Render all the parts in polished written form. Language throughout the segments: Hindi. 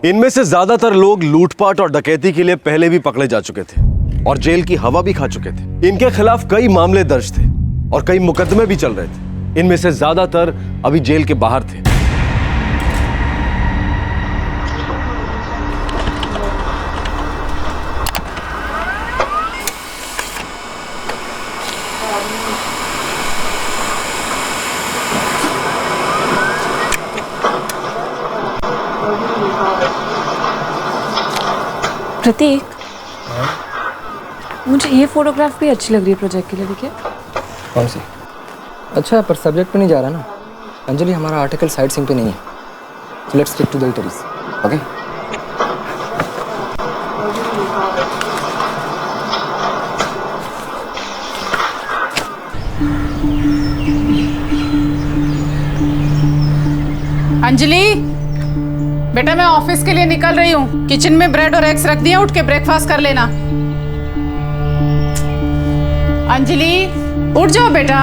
इनमें से ज्यादातर लोग लूटपाट और डकैती के लिए पहले भी पकड़े जा चुके थे और जेल की हवा भी खा चुके थे। इनके खिलाफ कई मामले दर्ज थे और कई मुकदमे भी चल रहे थे। इनमें से ज्यादातर अभी जेल के बाहर थे। प्रतीक, मुझे ये फोटोग्राफ भी अच्छी लग रही है प्रोजेक्ट के लिए। देखिए कौन सी? अच्छा, पर सब्जेक्ट पे नहीं जा रहा ना अंजलि, हमारा आर्टिकल साइड सीन पे नहीं है। Let's stick to the eateries, okay? Anjali, बेटा मैं ऑफिस के लिए निकल रही हूँ। किचन में ब्रेड और एग्स रख दिया, उठ के ब्रेकफास्ट कर लेना। अंजलि उठ जाओ बेटा।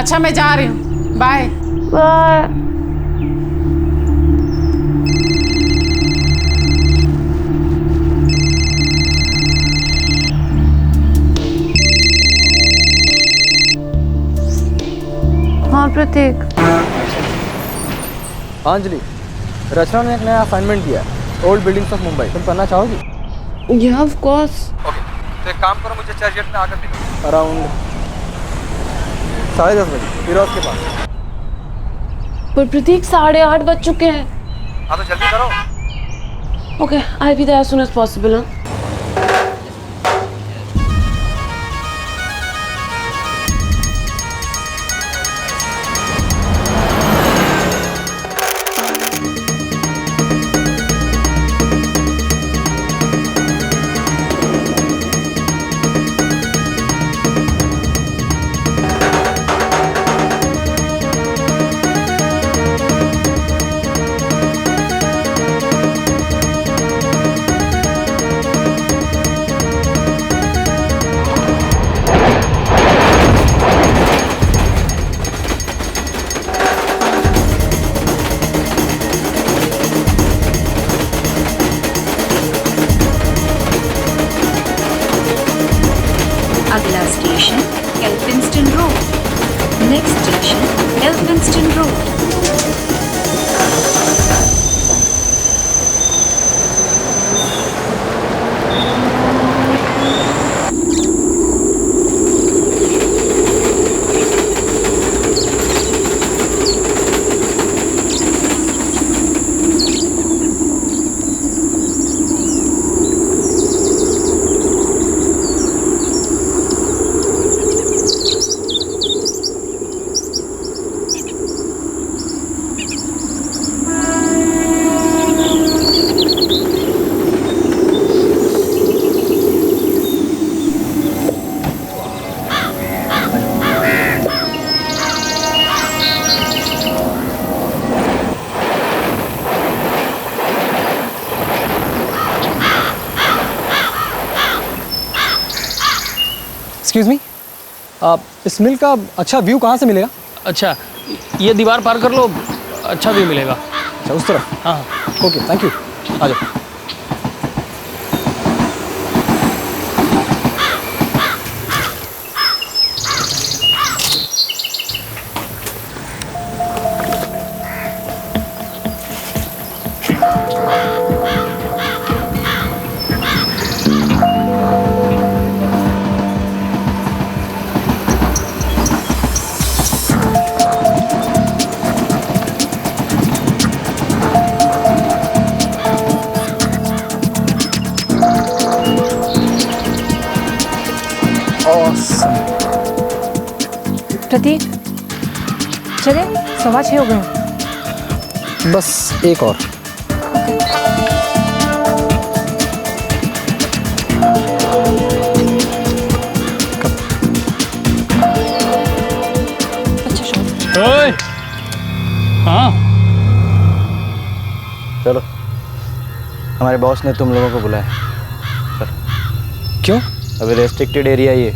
अच्छा मैं जा रही हूँ, बाय। हाँ प्रतीक। हाँ अंजलि, रचना ने एक नया असाइनमेंट दिया है, ओल्ड बिल्डिंग्स ऑफ मुंबई। तुम करना चाहोगी? या ऑफ कोर्स। ओके, तो एक काम करो, मुझे चर्चगेट में आकर मिलो अराउंड 10:30 बजे फिरोज के पास। पर प्रतीक 8:30 बज चुके हैं। हाँ तो जल्दी करो। Okay, I be there as soon as possible. अगला station Elphinstone road. Next station Elphinstone road. Excuse me, इस मिल का अच्छा व्यू कहाँ से मिलेगा? अच्छा, ये दीवार पार कर लो, अच्छा भी मिलेगा। अच्छा उस तरफ? हाँ ओके, थैंक यू। आ जाओ। प्रतीक चले, 6:15 हो गए। बस एक और। अच्छा शॉट। ओए, हाँ चलो, हमारे बॉस ने तुम लोगों को बुलाया। क्यों? अभी रेस्ट्रिक्टेड एरिया ये,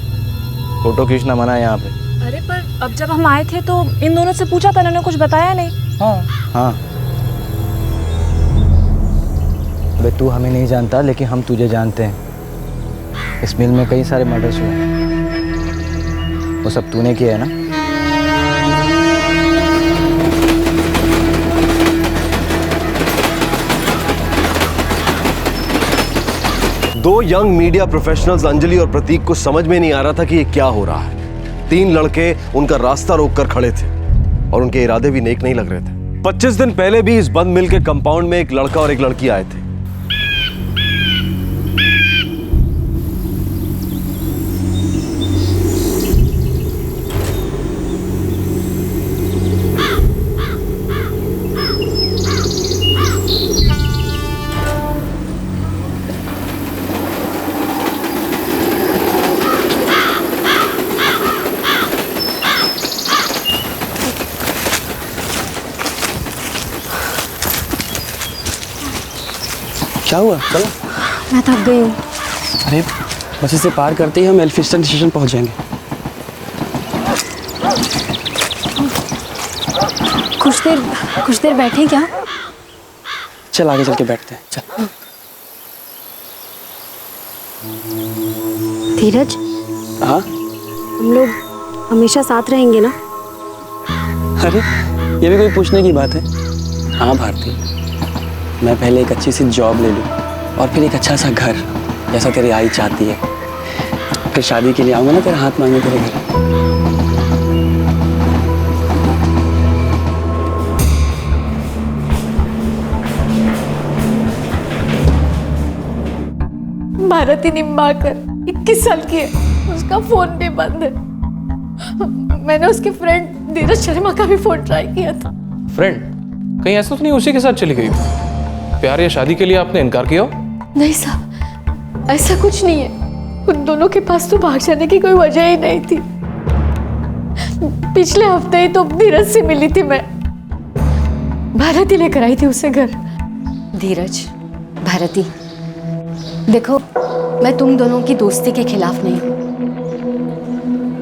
फोटो खींचना मना है यहाँ पे। अरे पर अब जब हम आए थे तो इन दोनों से पूछा था, इन्होंने कुछ बताया नहीं। हाँ हाँ, अबे तू हमें नहीं जानता, लेकिन हम तुझे जानते हैं। इस मिल में कई सारे मर्डर्स हुए हैं, वो सब तूने किया है ना? दो यंग मीडिया प्रोफेशनल्स अंजलि और प्रतीक को समझ में नहीं आ रहा था कि ये क्या हो रहा है। 3 लड़के उनका रास्ता रोककर खड़े थे और उनके इरादे भी नेक नहीं लग रहे थे। 25 दिन पहले भी इस बंद मिल के कंपाउंड में एक लड़का और एक लड़की आए थे। क्या हुआ? चलो। मैं थक गई हूँ। अरे बस इसे पार करते ही हम एल्फिंस्टन स्टेशन पहुंच जाएंगे। कुछ देर बैठे क्या? चल आगे चल के बैठते हैं, चल। धीरज, हाँ? हम लोग हमेशा साथ रहेंगे ना? अरे ये भी कोई पूछने की बात है? हाँ भारती, मैं पहले एक अच्छी सी जॉब ले लूँ और फिर एक अच्छा सा घर, जैसा तेरी आई चाहती है। फिर शादी के लिए आऊँगा ना तेरा हाथ मांगने तेरे घर। भारती निम्बाकर 21 साल की है, उसका फोन भी बंद है। मैंने उसके फ्रेंड धीरज शर्मा का भी फोन ट्राई किया था। फ्रेंड? कहीं ऐसा तो नहीं उसी के साथ चली गई? प्यार या शादी के लिए आपने इनकार किया हो? नहीं साहब, ऐसा कुछ नहीं है। उन दोनों के पास तो भाग जाने की कोई वजह ही नहीं थी। पिछले हफ्ते ही तो धीरज से मिली थी मैं। भारती लेकर आई थी उसे घर। धीरज, भारती, देखो मैं तुम दोनों की दोस्ती के खिलाफ नहीं हूँ,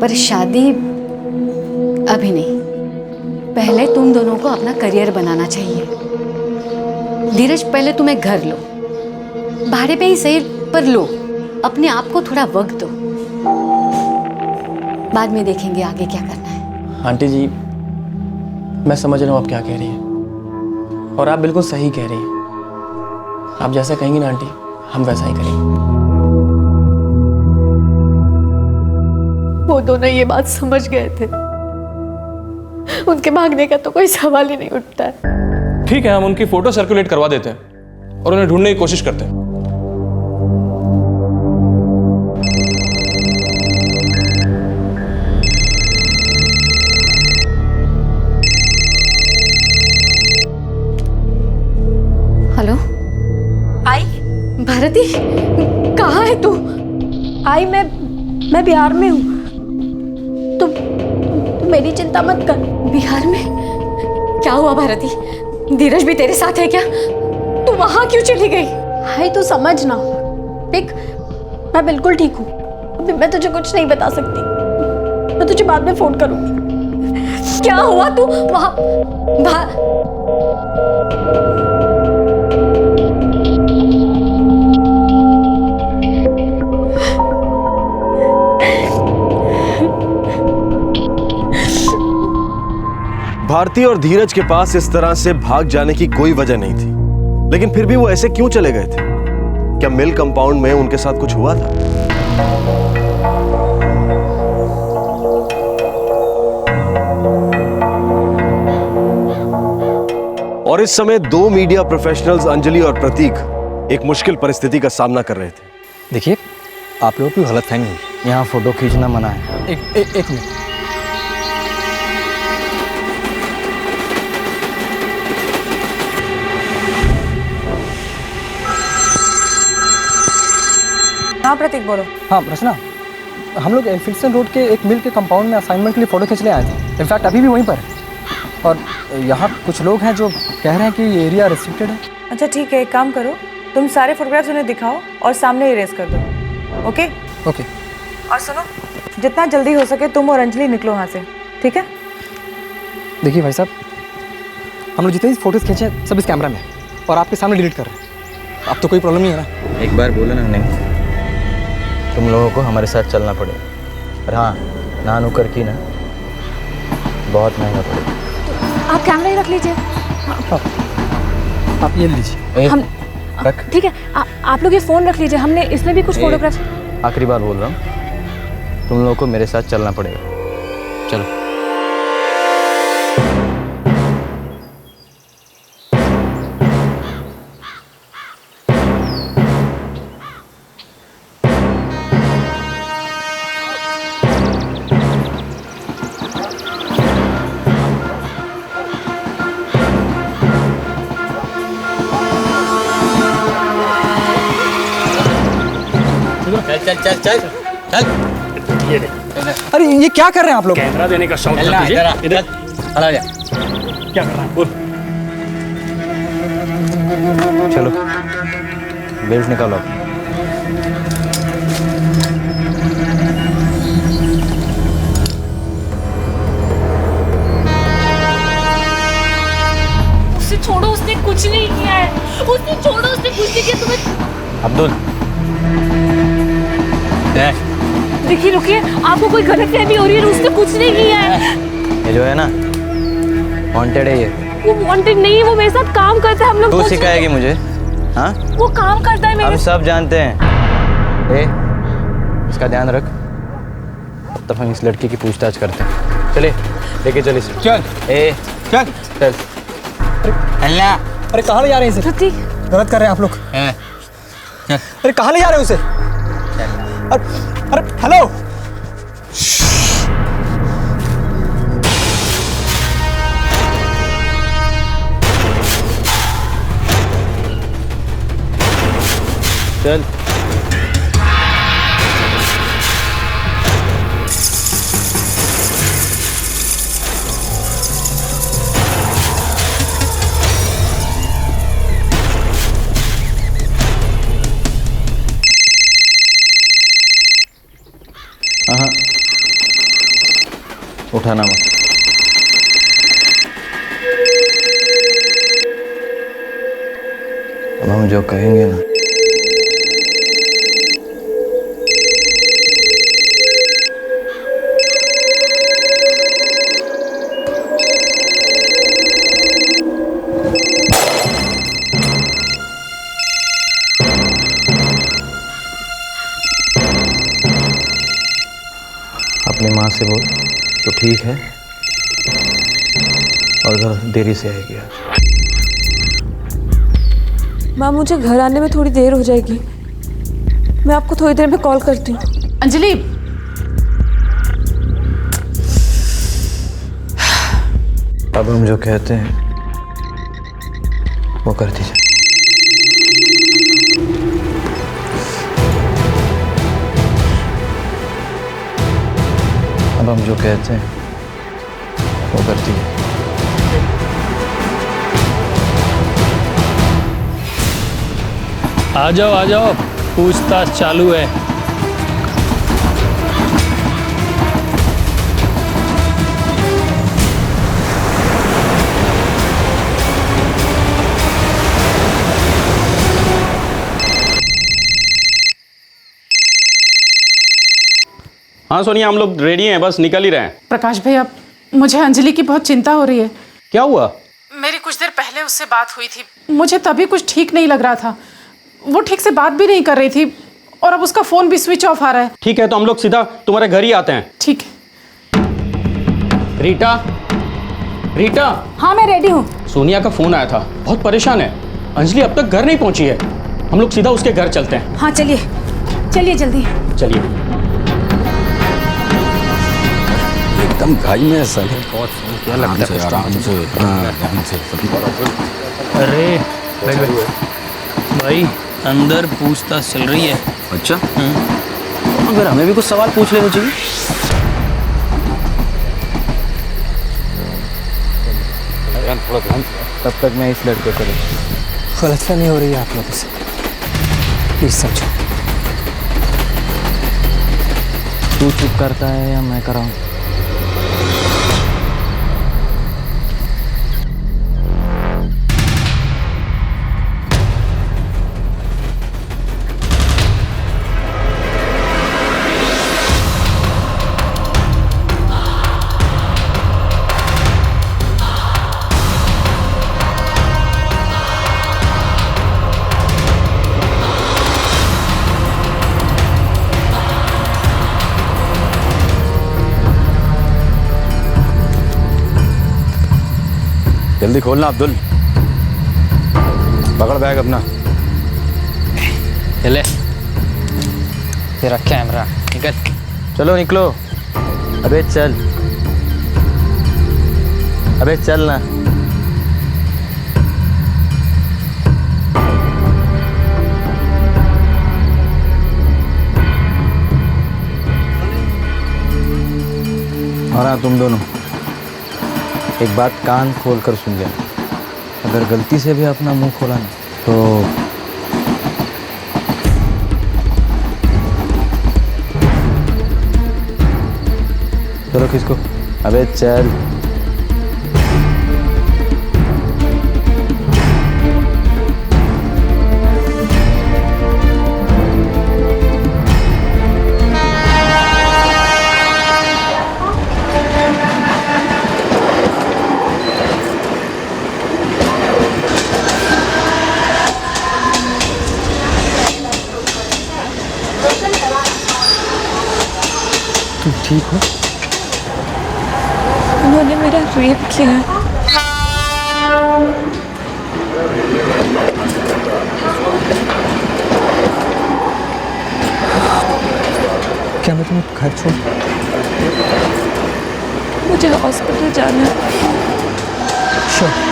पर शादी अभी नहीं। पहले तुम दोनों को अपना करियर बनाना चाहिए। धीरज, पहले तुम एक घर लो, भाड़े पे ही सही पर लो। अपने आप को थोड़ा वक्त दो, बाद में देखेंगे आगे क्या करना है। आंटी जी, मैं समझ रहा हूँ आप क्या कह रही हैं, और आप बिल्कुल सही कह रही हैं। आप जैसा कहेंगी ना आंटी, हम वैसा ही करेंगे। वो दोनों ये बात समझ गए थे। उनके भागने का तो कोई सवाल ही नहीं उठता है। ठीक है, हम उनकी फोटो सर्कुलेट करवा देते हैं और उन्हें ढूंढने की कोशिश करते हैं। हेलो, आई भारती, कहाँ है तू? आई मैं बिहार में हूँ। तू मेरी चिंता मत कर। बिहार में क्या हुआ भारती? धीरज भी तेरे साथ है क्या? तू वहां क्यों चली गई? हाय, तू समझ ना। देख, मैं बिल्कुल ठीक हूँ। अभी मैं तुझे कुछ नहीं बता सकती। मैं तुझे बाद में फोन करूंगी। क्या हुआ? तू वहां भारती और धीरज के पास इस तरह से भाग जाने की कोई वजह नहीं थी, लेकिन फिर भी वो ऐसे क्यों चले गए थे? क्या मिल कंपाउंड में उनके साथ कुछ हुआ था? और इस समय 2 मीडिया प्रोफेशनल्स अंजलि और प्रतीक एक मुश्किल परिस्थिति का सामना कर रहे थे। देखिए, आप लोगों की गलतफहमी है। यहाँ फोटो खींचना मना है। एक मिनट। हाँ प्रतीक, बोलो। हाँ रचना, हम लोग एल्फिंस्टन रोड के एक मिल के कंपाउंड में असाइनमेंट के लिए फ़ोटो खींचने आए थे। इनफैक्ट अभी भी वहीं पर है। और यहाँ कुछ लोग हैं जो कह रहे हैं कि ये एरिया रिस्ट्रिक्टेड है। अच्छा ठीक है, एक काम करो, तुम सारे फोटोग्राफ्स उन्हें दिखाओ और सामने इरेज कर दो। ओके? ओके। और सुनो, जितना जल्दी हो सके तुम और अंजलि निकलो वहाँ से, ठीक है? देखिए भाई साहब, हम लोग जितने भी फोटोज़ खींचे सब इस कैमरा में और आपके सामने डिलीट कर रहे हैं। अब तो कोई प्रॉब्लम नहीं है ना? एक बार बोला ना नहीं, तुम लोगों को हमारे साथ चलना पड़ेगा। और हाँ, नानू कर की ना बहुत महंगा पड़ेगा। आप कैमरा ही रख लीजिए। आप ये लीजिए। हम रख। ठीक है, आप लोग ये फ़ोन रख लीजिए, हमने इसमें भी कुछ फोटोग्राफ। आखिरी बार बोल रहा हूँ, तुम लोगों को मेरे साथ चलना पड़ेगा। चलो। चल चल चल चल चल। ये देख। अरे ये क्या कर रहे हैं आप लोग? कैमरा देने का शौक था तुझे? इधर खड़ा हो जा। क्या कर रहा है? बोल। चलो बेल्ट निकालो। उसे छोड़ो, उसने कुछ नहीं किया है। उसने छोड़ो, उसने कुछ नहीं किया। तुम्हें अब्दुल देखिए, रुकिए, आपको कोई गलतफहमी हो रही है। उसने कुछ नहीं किया है। ये जो है ना, वांटेड है ये। वो वांटेड नहीं है, वो मेरे साथ काम करता है। हम लोग तू सिखाएगी मुझे? हाँ, वो काम करता है मेरे हम सब जानते हैं। ए, इसका ध्यान रख। तब हम इस लड़की की पूछताछ करते हैं। चले, लेके चल इसे। चल। ए चल चल। अल्लाह। अरे कहाँ ले जा रहे हैं इसे? प्रति गलत कर रहे हैं आप लोग। अरे कहाँ ले जा रहे हो उसे? अरे हेलो। चल। हाँ, उठाना मत। अब हम जो कहेंगे ना, अपनी माँ से बोल तो ठीक है, और घर देरी से आएगी आज। माँ, मुझे घर आने में थोड़ी देर हो जाएगी। मैं आपको थोड़ी देर में कॉल करती हूँ। अंजलि, अब हम जो कहते हैं वो कर दीजिए। अब हम जो कहते हैं वो कर दीजिए। आ जाओ, पूछताछ चालू है। हाँ सोनिया, हम लोग रेडी हैं, बस निकल ही रहे हैं। प्रकाश भैया, मुझे अंजलि की बहुत चिंता हो रही है। क्या हुआ? मेरी कुछ देर पहले उससे बात हुई थी। मुझे तभी कुछ ठीक नहीं लग रहा था। वो ठीक से बात भी नहीं कर रही थी और अब उसका फ़ोन भी स्विच ऑफ आ रहा है। ठीक है, तो हम लोग सीधा तुम्हारे घर ही आते हैं। ठीक है। रीटा, रीटा। हाँ, मैं रेडी हूँ। सोनिया का फ़ोन आया था, बहुत परेशान है। अंजलि अब तक घर नहीं पहुंची है। हम लोग सीधा उसके घर चलते हैं। हाँ, चलिए चलिए जल्दी। चलिए। एकदम घाई में ऐसा क्या लगता है? अरे भाई, अंदर पूछताछ चल रही है। अच्छा, अगर हमें भी कुछ सवाल पूछ लेना चाहिए। तब तक मैं इस लड़के को गलतफहमी हो रही है आप लोगों से, प्लीज समझो। तू चुप करता है या मैं कराऊं? जल्दी खोलना अब्दुल, पकड़ बैग अपना। ले तेरा कैमरा निकल। चलो निकलो। अबे चल, अबे चल ना। और हाँ, तुम दोनों एक बात कान खोल कर सुन लेना, अगर गलती से भी अपना मुंह खोला ना तो चलो किसको। अबे चल। तुम ठीक हो? उन्होंने मेरा रेप किया है। क्या मैं तुम्हें घर छोड़? मुझे हॉस्पिटल जाना है। श्योर।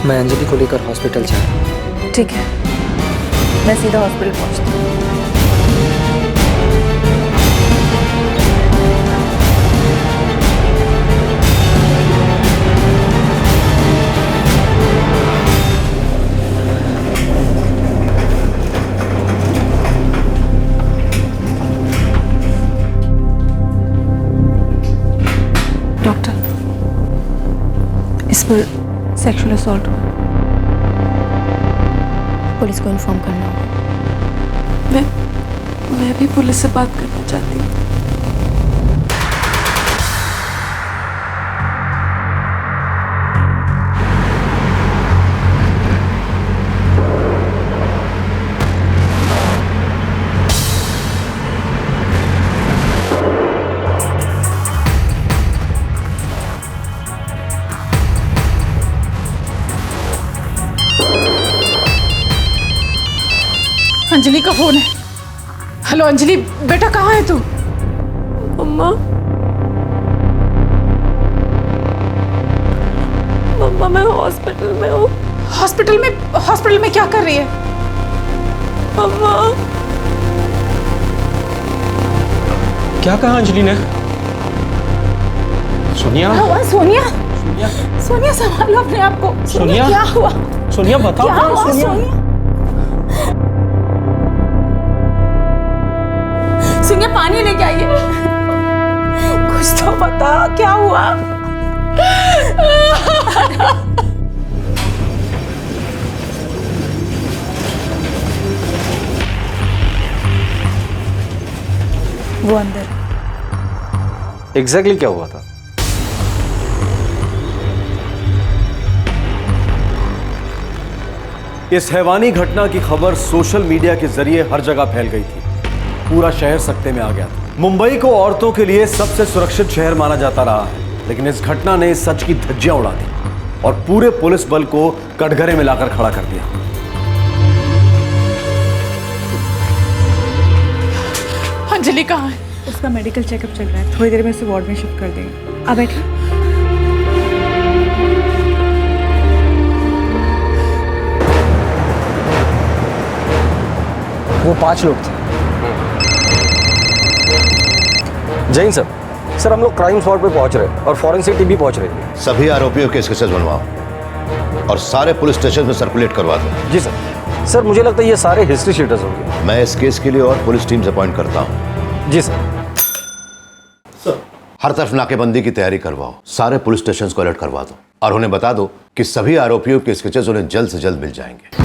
मैं अंजलि को लेकर हॉस्पिटल जा रहा हूँ। ठीक है, मैं सीधा हॉस्पिटल पहुंचती हूँ। डॉक्टर, इस पर सेक्सुअल असॉल्ट हुआ। पुलिस को इन्फॉर्म करना होगा। मैं भी पुलिस से बात करना चाहती हूँ। अंजलि का फोन है। हेलो अंजलि, बेटा कहाँ है तू? मम्मा, मम्मा मैं हॉस्पिटल में हूँ। हॉस्पिटल में क्या कर रही है? मम्मा, क्या कहा अंजलि ने? सोनिया, सोनिया संभालो अपने आप को। सोनिया, क्या हुआ? सोनिया बताओ। क्या हुआ सोनिया? सोनिया पानी लेके आइए। कुछ तो बता, क्या हुआ? वो अंदर। एग्जैक्टली क्या हुआ था? इस हैवानी घटना की खबर सोशल मीडिया के जरिए हर जगह फैल गई थी। पूरा शहर सकते में आ गया था। मुंबई को औरतों के लिए सबसे सुरक्षित शहर माना जाता रहा है, लेकिन इस घटना ने सच की धज्जियां उड़ा दी और पूरे पुलिस बल को कटघरे में लाकर खड़ा कर दिया। अंजलि कहाँ है? उसका मेडिकल चेकअप चल रहा है, थोड़ी देर में उसे वार्ड में शिफ्ट कर देंगे। आप बैठिए। वो 5 लोग थे। जैन सर, हम लोग क्राइम स्पॉट पे पहुंच रहे हैं और फॉरेंसिक टीम भी पहुंच रही है। सभी आरोपियों के स्केचेस बनवाओ और सारे पुलिस स्टेशन में सर्कुलेट करवा दो। जी सर, मुझे लगता है ये सारे हिस्ट्री शीटर्स होंगे। मैं इस केस के लिए और पुलिस टीम्स अपॉइंट करता हूँ। जी सर। हर तरफ नाकेबंदी की तैयारी करवाओ, सारे पुलिस स्टेशन को अलर्ट करवा दो और उन्हें बता दो कि सभी आरोपियों के स्केचेस उन्हें जल्द से जल्द मिल जाएंगे।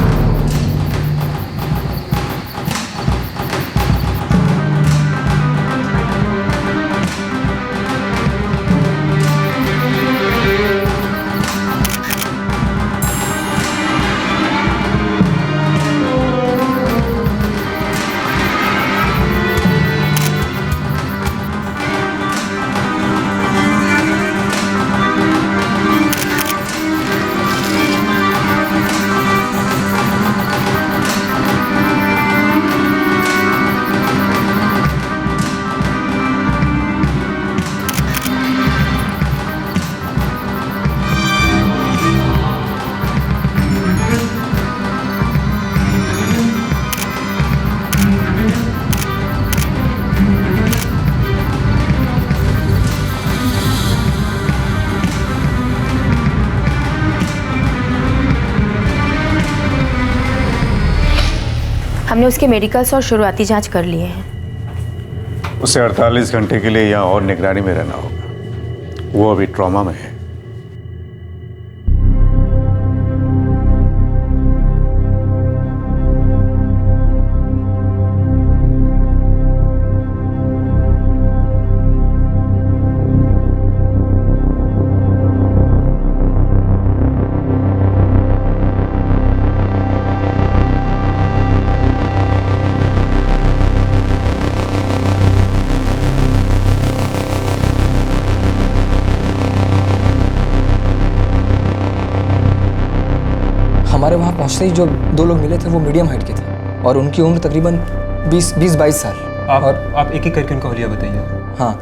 हमने उसके मेडिकल्स और शुरुआती जांच कर लिए हैं। उसे 48 घंटे के लिए यहाँ और निगरानी में रहना होगा। वो अभी ट्रॉमा में है। हमारे वहाँ पहुँचते ही जो 2 लोग मिले थे वो मीडियम हाइट के थे और उनकी उम्र तकरीबन 20-22 साल। आप एक एक करके उनका हुलिया बताइए। हाँ,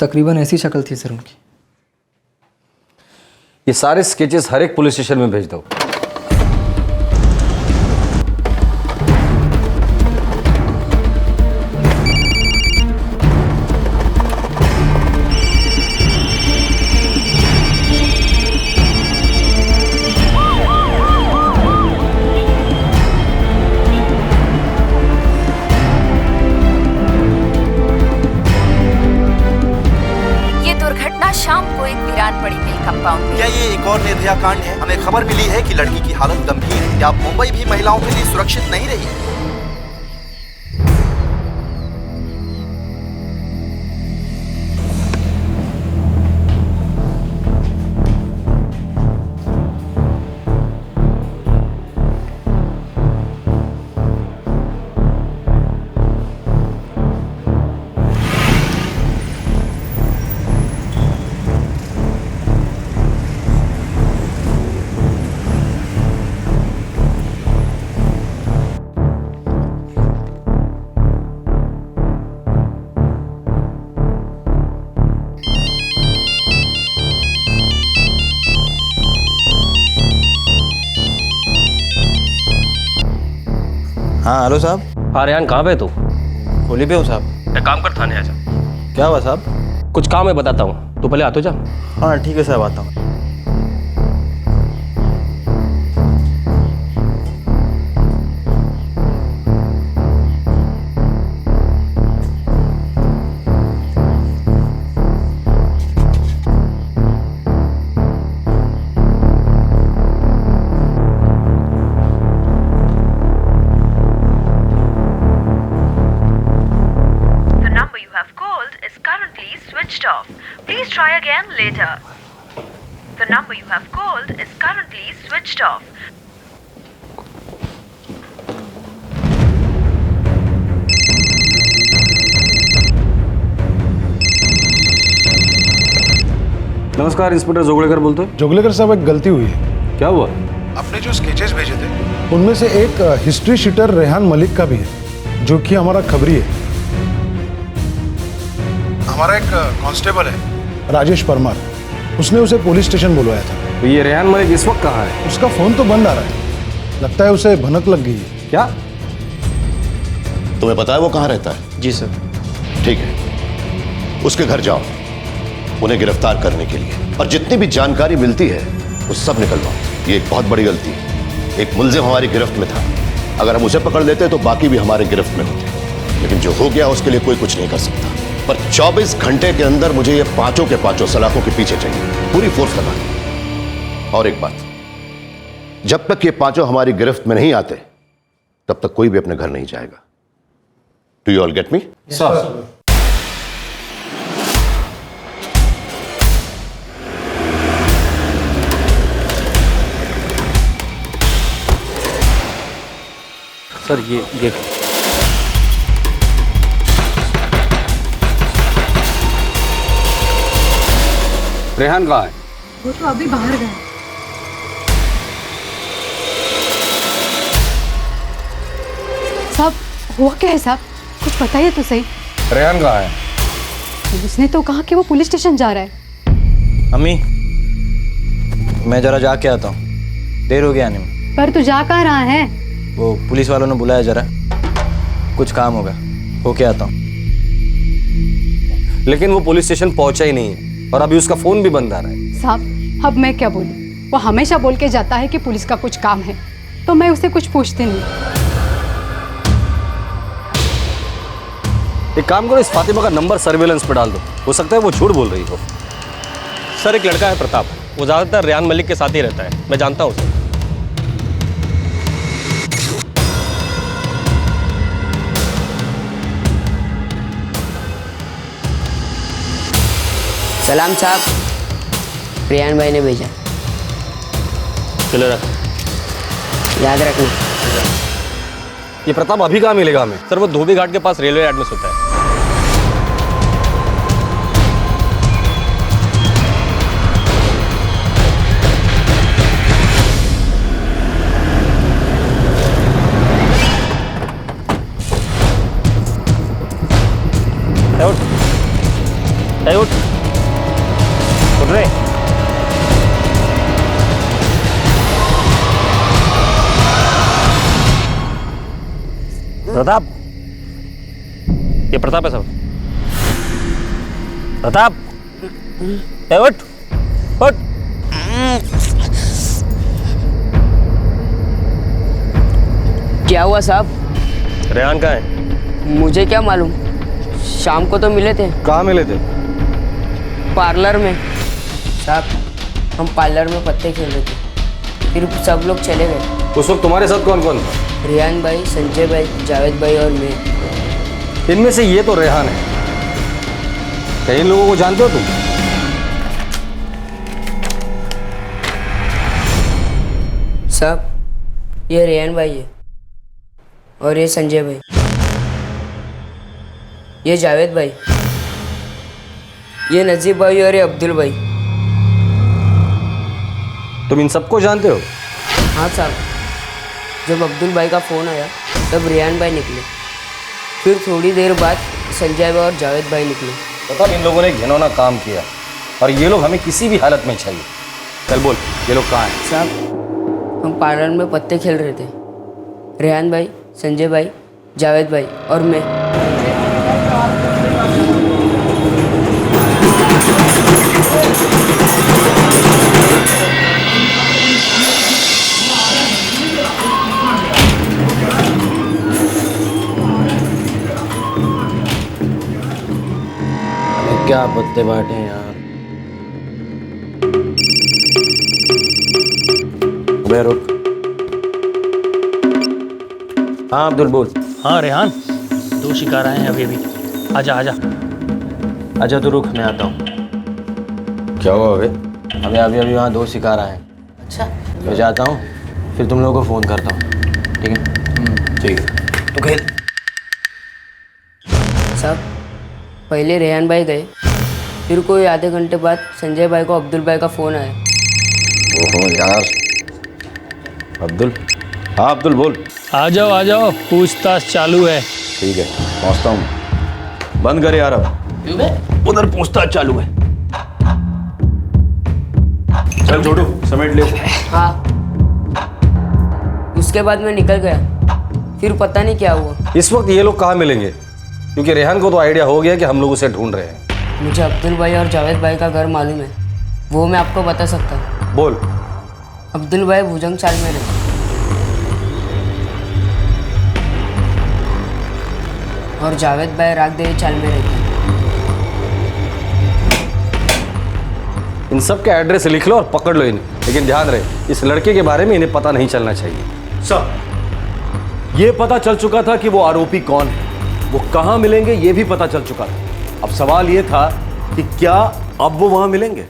तकरीबन ऐसी शक्ल थी सर उनकी। ये सारे स्केचेस हर एक पुलिस स्टेशन में भेज दो। शाम को एक वीरान पड़ी मिल कंपाउंड में। क्या ये एक और निर्भया कांड है? हमें खबर मिली है कि लड़की की हालत गंभीर है। क्या मुंबई भी महिलाओं के लिए सुरक्षित नहीं रही? हाँ हेलो साहब। हाँ रेहान, कहाँ पे तू? होली पे हूँ साहब। एक काम कर, थाने आ जा। क्या हुआ साहब? कुछ काम है, बताता हूँ, तू पहले आ तो जा। हाँ ठीक है साहब, आता हूँ। Off. Please try again later. The number you have called is currently switched off. नमस्कार, इंस्पेक्टर जोगलेकर बोलते हैं। जोगलेकर साहब, एक गलती हुई है। क्या हुआ? आपने जो स्केचेस भेजे थे उनमें से एक हिस्ट्री शीटर रेहान मलिक का भी है, जो कि हमारा खबरी है। हमारा एक कांस्टेबल है राजेश परमार, उसने उसे पुलिस स्टेशन बुलवाया था। तो ये रेहान मलिक इस वक्त कहाँ है? उसका फोन तो बंद आ रहा है, लगता है उसे भनक लग गई है। क्या तुम्हें पता है वो कहाँ रहता है? जी सर। ठीक है, उसके घर जाओ उन्हें गिरफ्तार करने के लिए, और जितनी भी जानकारी मिलती है वो सब निकलवाओ। ये एक बहुत बड़ी गलती है। एक मुलजिम हमारी गिरफ्त में था, अगर हम उसे पकड़ लेते तो बाकी भी हमारे गिरफ्त में होते, लेकिन जो हो गया उसके लिए कोई कुछ नहीं कर सकता। पर 24 घंटे के अंदर मुझे ये पांचों के पांचों सलाखों के पीछे चाहिए, पूरी फोर्स लगा। और एक बात, जब तक ये पांचों हमारी गिरफ्त में नहीं आते तब तक कोई भी अपने घर नहीं जाएगा। Do you all get me? Sir. Sir ये रेहान कहाँ है? वो तो अभी बाहर गया। साहब हुआ क्या है साहब? कुछ बताइए तो सही। रेहान कहाँ है? उसने तो कहा कि वो पुलिस स्टेशन जा रहा है। अम्मी, मैं जरा जाके आता हूँ, देर हो गया आने में। पर तू जा कहाँ रहा है? वो पुलिस वालों ने बुलाया, जरा कुछ काम होगा, होके आता हूँ। लेकिन वो पुलिस स्टेशन पहुंचा ही नहीं है और अभी उसका फोन भी बंद आ रहा है। साहब अब मैं क्या बोलूं? वो हमेशा बोल के जाता है कि पुलिस का कुछ काम है, तो मैं उसे कुछ पूछती नहीं। एक काम करो, इस फातिमा का नंबर सर्वेलेंस पे डाल दो, हो सकता है वो झूठ बोल रही हो। सर एक लड़का है प्रताप, वो ज़्यादातर रेहान मलिक के साथ ही रहता है, मैं जानता हूँ उसे। सलाम साहब, रेहान भाई ने भेजा। चलो रख, याद रखना। ये प्रताप अभी कहाँ मिलेगा हमें? सर वो धोबी घाट के पास रेलवे यार्ड में सोता है। उठ रहे। प्रताप, ये प्रताप है सब। प्रताप, उठ उठ। क्या हुआ साहब? रेहान कहाँ है? मुझे क्या मालूम, शाम को तो मिले थे। कहाँ मिले थे? पार्लर में। साहब हम पार्लर में पत्ते खेल रहे थे, फिर सब लोग चले गए। उस वक्त तुम्हारे साथ कौन कौन था? रेहान भाई, संजय भाई, जावेद भाई और मैं। इनमें से ये तो रेहान है, क्या इन लोगों को जानते हो तुम? साहब ये रेहान भाई है और ये संजय भाई, ये जावेद भाई, ये नजीब भाई और ये अब्दुल भाई। तुम इन सबको जानते हो? हाँ साहब, जब अब्दुल भाई का फ़ोन आया तब रेहान भाई निकले, फिर थोड़ी देर बाद संजय भाई और जावेद भाई निकले। पता इन लोगों ने घिनौना काम किया और ये लोग हमें किसी भी हालत में चाहिए। चल बोल, ये लोग कहाँ हैं? साहब हम पार्लर में पत्ते खेल रहे थे, रेहान भाई, संजय भाई, जावेद भाई और मैं। क्या पत्ते बांटे यार। अबे रुक। हाँ अब्दुल बोल। हाँ रेहान, 2 शिकार आए हैं अभी अभी। आजा आजा। अच्छा तू रुक, मैं आता हूँ। क्या हुआ अबे? अबे अभी अभी वहाँ 2 शिकार आए हैं। अच्छा मैं जाता हूँ, फिर तुम लोगों को फ़ोन करता हूँ, ठीक है? ठीक है, तो खेल। साहब पहले रेहान भाई गए, फिर कोई आधे घंटे बाद संजय भाई को अब्दुल भाई का फ़ोन आया। ओहो यार। अब्दुल? हाँ अब्दुल बोल। आ जाओ, पूछताछ चालू है। ठीक है, पहुँचता हूँ। बंद कर यार अब। उधर पूछताछ चालू है। चल छोटू, समेट ले। हाँ। उसके बाद मैं निकल गया, फिर पता नहीं क्या हुआ। इस वक्त ये लोग कहाँ मिलेंगे? क्योंकि रेहान को तो आइडिया हो गया कि हम लोग उसे ढूंढ रहे हैं। मुझे अब्दुल भाई और जावेद भाई का घर मालूम है, वो मैं आपको बता सकता हूँ। बोल। अब्दुल भाई भुजंग चाल में रहते और जावेद भाई रागदेवी चाल में रहते हैं। इन सब के एड्रेस लिख लो और पकड़ लो इन्हें, लेकिन ध्यान रहे इस लड़के के बारे में इन्हें पता नहीं चलना चाहिए। सर, ये पता चल चुका था कि वो आरोपी कौन है, वो कहां मिलेंगे ये भी पता चल चुका था। अब सवाल ये था कि क्या अब वो वहां मिलेंगे।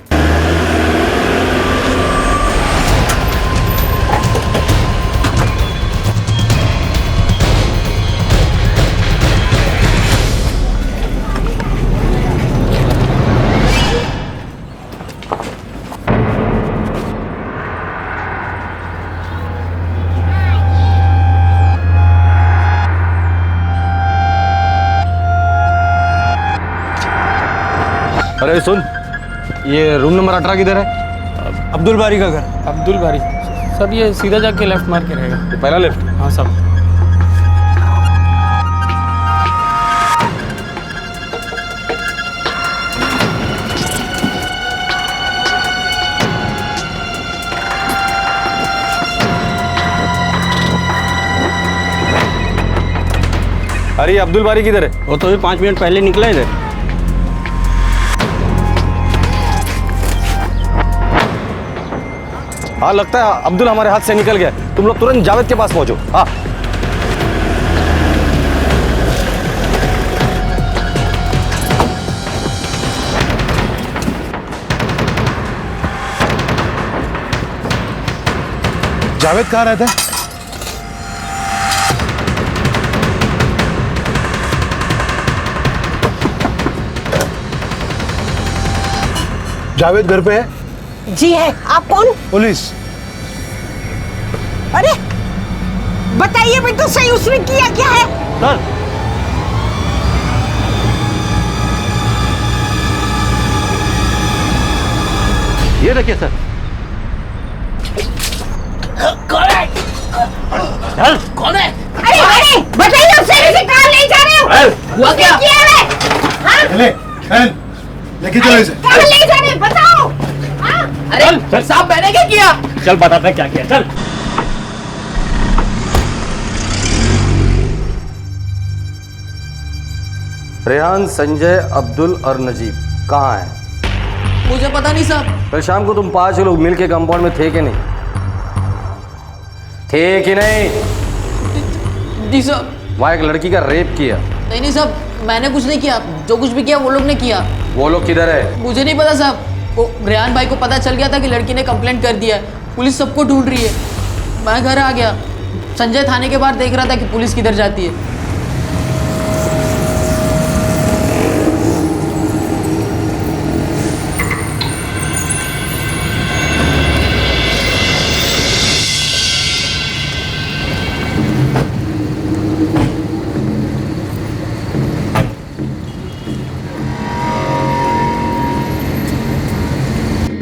अरे सुन, ये रूम नंबर 18 किधर है? अब्दुल बारी का घर। अब्दुल बारी सब, ये सीधा जाके लेफ्ट मार के रहेगा। ये पहला लेफ्ट? हाँ सब। अरे अब्दुल बारी किधर है? वो तो अभी 5 मिनट पहले निकला इधर। हाँ लगता है अब्दुल हमारे हाथ से निकल गया। तुम लोग तुरंत जावेद के पास पहुंचो। हाँ जावेद कहाँ रहता है? जावेद घर पे है? जी है। आप कौन? पुलिस। अरे बताइए भी तो सही, उसने किया क्या है? सर, ये देखिए सर। कौन है? कौन है? अरे बताइए उससे, इसे कहाँ ले जा रहे हो? हुआ क्या? किया है? हाँ? लेके चलो इसे। कहाँ ले जा रहे हैं? बताओ। अरे साहब मैंने क्या किया? चल बताते हैं क्या किया, चल। रेहान, संजय, अब्दुल और नजीब कहाँ हैं? मुझे पता नहीं साहब। कल शाम को तुम 5 लोग मिल के कंपाउंड में थे कि नहीं? थे कि नहीं? जी साहब। वहाँ एक लड़की का रेप किया। नहीं साहब, मैंने कुछ नहीं किया। जो कुछ भी किया वो लोग ने किया। वो लोग किधर है? मुझे नहीं पता साहब। वो रेहान भाई को पता चल गया था कि लड़की ने कंप्लेंट कर दिया है, पुलिस सबको ढूंढ रही है। मैं घर आ गया, संजय थाने के बाहर देख रहा था कि पुलिस किधर जाती है।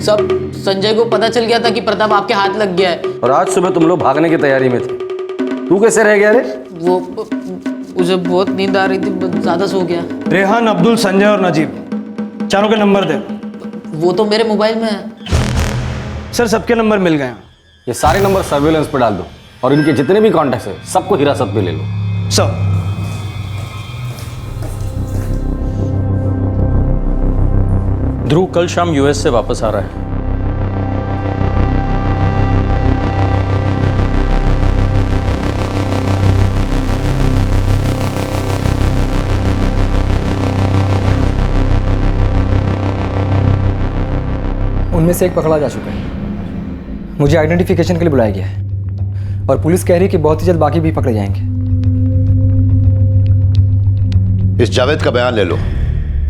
सब संजय को पता चल गया था कि प्रताप आपके हाथ लग गया है। और आज सुबह तुम लोग भागने की तैयारी में थे। तू कैसे रह गया रे? वो मुझे बहुत नींद आ रही थी, ज्यादा सो गया। रेहान, अब्दुल, संजय और नजीब, चारों के नंबर दे। वो तो मेरे मोबाइल में है। सर सबके नंबर मिल गए। ये सारे नंबर सर्विलेंस पे डाल दो और इनके जितने भी कॉन्टैक्ट्स हैं सबको हिरासत में ले लो। सर। ध्रुव कल शाम यूएस से वापस आ रहा है। उनमें से एक पकड़ा जा चुका है। मुझे आइडेंटिफिकेशन के लिए बुलाया गया है और पुलिस कह रही है कि बहुत ही जल्द बाकी भी पकड़े जाएंगे। इस जावेद का बयान ले लो,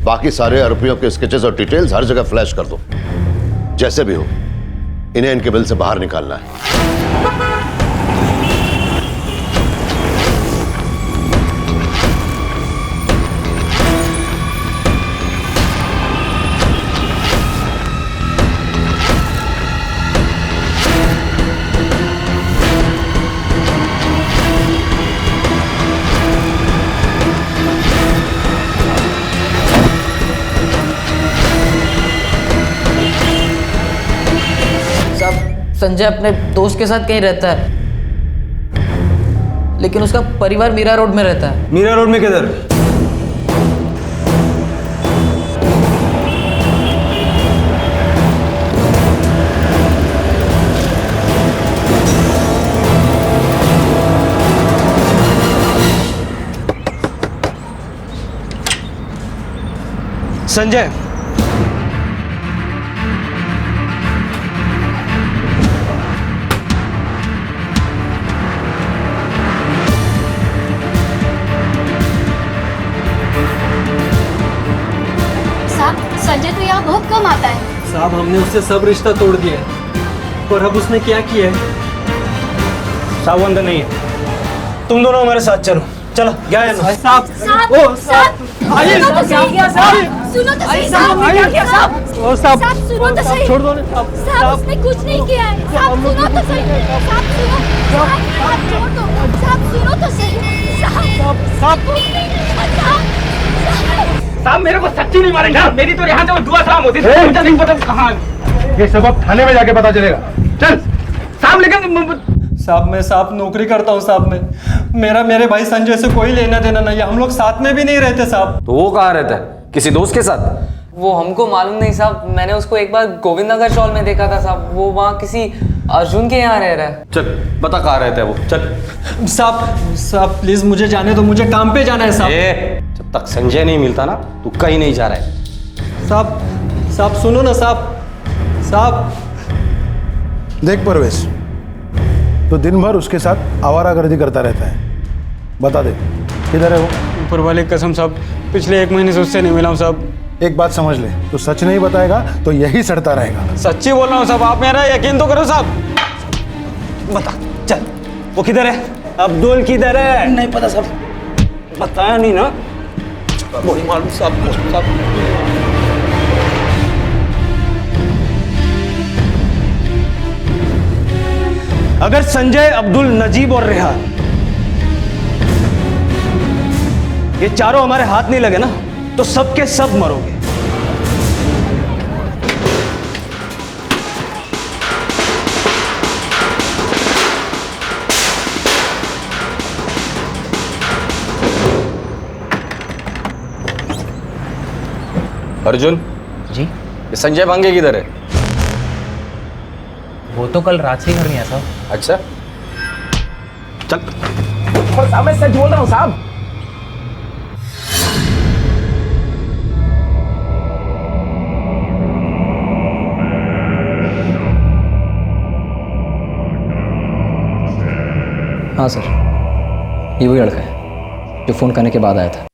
बाकी सारे आरोपियों के स्केचेस और डिटेल्स हर जगह फ्लैश कर दो। जैसे भी हो इन्हें इनके बिल से बाहर निकालना है। संजय अपने दोस्त के साथ कहीं रहता है, लेकिन उसका परिवार मीरा रोड में रहता है। मीरा रोड में किधर? संजय, संजय तो यहाँ बहुत कम आता है। साहब हमने उससे सब रिश्ता तोड़ दिया है, और अब उसने क्या किया है? साहब अंदर नहीं है, तुम दोनों हमारे साथ चलो। चलो क्या है साहब? ओ साहब, आइए सुनो तो सही साहब, सुनो तो सही साहब, क्या किया साहब? ओ साहब, साहब सुनो तो सही, छोड़ दो ना साहब। साहब उसने कुछ नहीं किया है, साहब सुनो तो सही, साहब सुनो, साहब हाथ छोड़ दो, साहब सुनो तो सही, साहब साहब कुछ नहीं किया साहब। साहब मेरे को सच्ची नहीं मारेंगे, मेरी तो यहाँ से वो दुआ सलाम होती थी, मुझे नहीं पता कहाँ। ये सब अब थाने में जाके पता चलेगा। चल साहब, लेकिन साहब मैं साहब नौकरी करता हूँ साहब। मैं मेरे भाई संजय से कोई लेना देना नहीं है, हम लोग साथ में भी नहीं रहते साहब। तो वो कहाँ रहता है? किसी दोस्त के साथ? वो हमको मालूम नहीं साहब, मैंने उसको एक बार गोविंद नगर चौल में देखा था साहब, वो वहाँ किसी अर्जुन के यहाँ रह रहा है। चल बता कहाँ रहता है वो, चल। साहब प्लीज मुझे जाने दो, मुझे काम पे जाना है साहब। जब तक संजय नहीं मिलता ना तू कहीं नहीं जा रहा है। साहब सुनो ना साहब। देख परवेश, तो दिन भर उसके साथ आवारागर्दी करता रहता है। बता दे किधर है वो? ऊपर वाले कसम साहब, पिछले 1 महीने से उससे नहीं मिला हूँ साहब। एक बात समझ ले, तो सच नहीं बताएगा तो यही सड़ता रहेगा। सच्ची बोल रहा हूँ साहब, आप मेरा यकीन तो करो साहब। बता चल, वो किधर है? अब्दुल किधर है? नहीं पता साहब, बताया नहीं ना? वही मालूम साहब। अगर संजय, अब्दुल, नजीब और रेहान ये चारों हमारे हाथ नहीं लगे ना तो सबके सब मरोगे। अर्जुन जी, ये संजय भांगे किधर है? वो तो कल रात से ही घर में है साहब। अच्छा चल। साहब मैं सच बोल रहा हूँ साहब। हाँ सर, ये वही लड़का है जो फ़ोन करने के बाद आया था।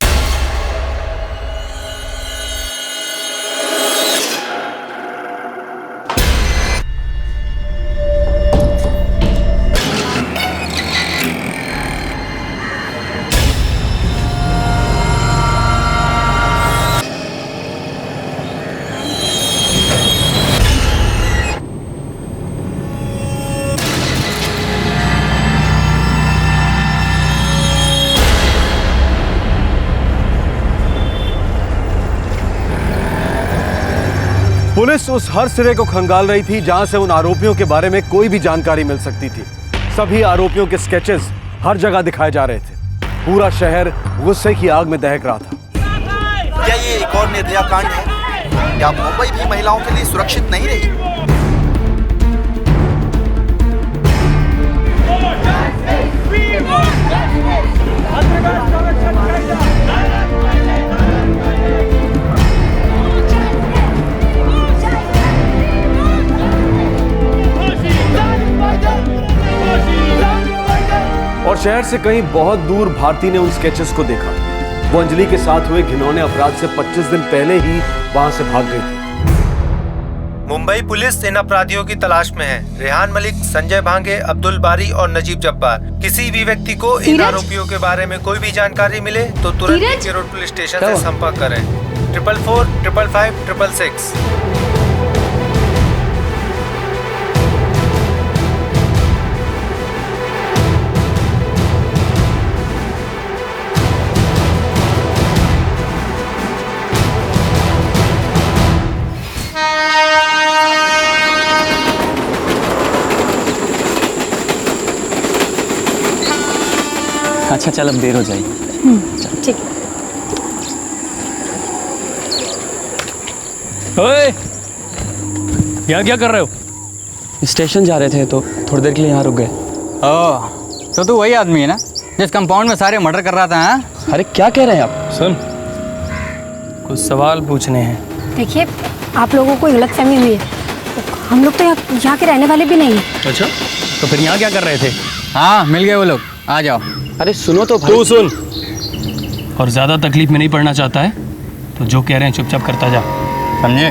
पुलिस उस हर सिरे को खंगाल रही थी जहां से उन आरोपियों के बारे में कोई भी जानकारी मिल सकती थी। सभी आरोपियों के स्केचेस हर जगह दिखाए जा रहे थे। पूरा शहर गुस्से की आग में दहक रहा था। क्या ये एक और निर्भया कांड है? क्या मुंबई भी महिलाओं के लिए सुरक्षित नहीं रही? और शहर से कहीं बहुत दूर भारती ने उन स्केचेस को देखा। वो अंजलि के साथ हुए घिनौने अपराध से 25 दिन पहले ही वहां से भाग गई थी। मुंबई पुलिस इन अपराधियों की तलाश में है। रेहान मलिक, संजय भांगे, अब्दुल बारी और नजीब जब्बार। किसी भी व्यक्ति को इन आरोपियों के बारे में कोई भी जानकारी मिले तो तुरंत के रोड पुलिस स्टेशन से संपर्क करें। 444 555 666। अच्छा चल, अब देर हो जाएगी। ठीक। ओए, यहाँ क्या कर रहे हो? स्टेशन जा रहे थे तो थोड़ी देर के लिए यहाँ रुक गए। ओह, तो तू वही आदमी है ना जिस कंपाउंड में सारे मर्डर कर रहा था? हाँ? अरे क्या कह रहे हैं आप? सुन, कुछ सवाल पूछने हैं। देखिए, आप लोगों को गलतफहमी हुई है। हम लोग तो यहाँ के रहने वाले भी नहीं हैं। अच्छा, तो फिर यहाँ क्या कर रहे थे? हाँ, मिल गए वो लोग, आ जाओ। अरे सुनो तो भाई। तू सुन, और ज़्यादा तकलीफ में नहीं पड़ना चाहता है तो जो कह रहे हैं चुपचाप करता जा, समझे?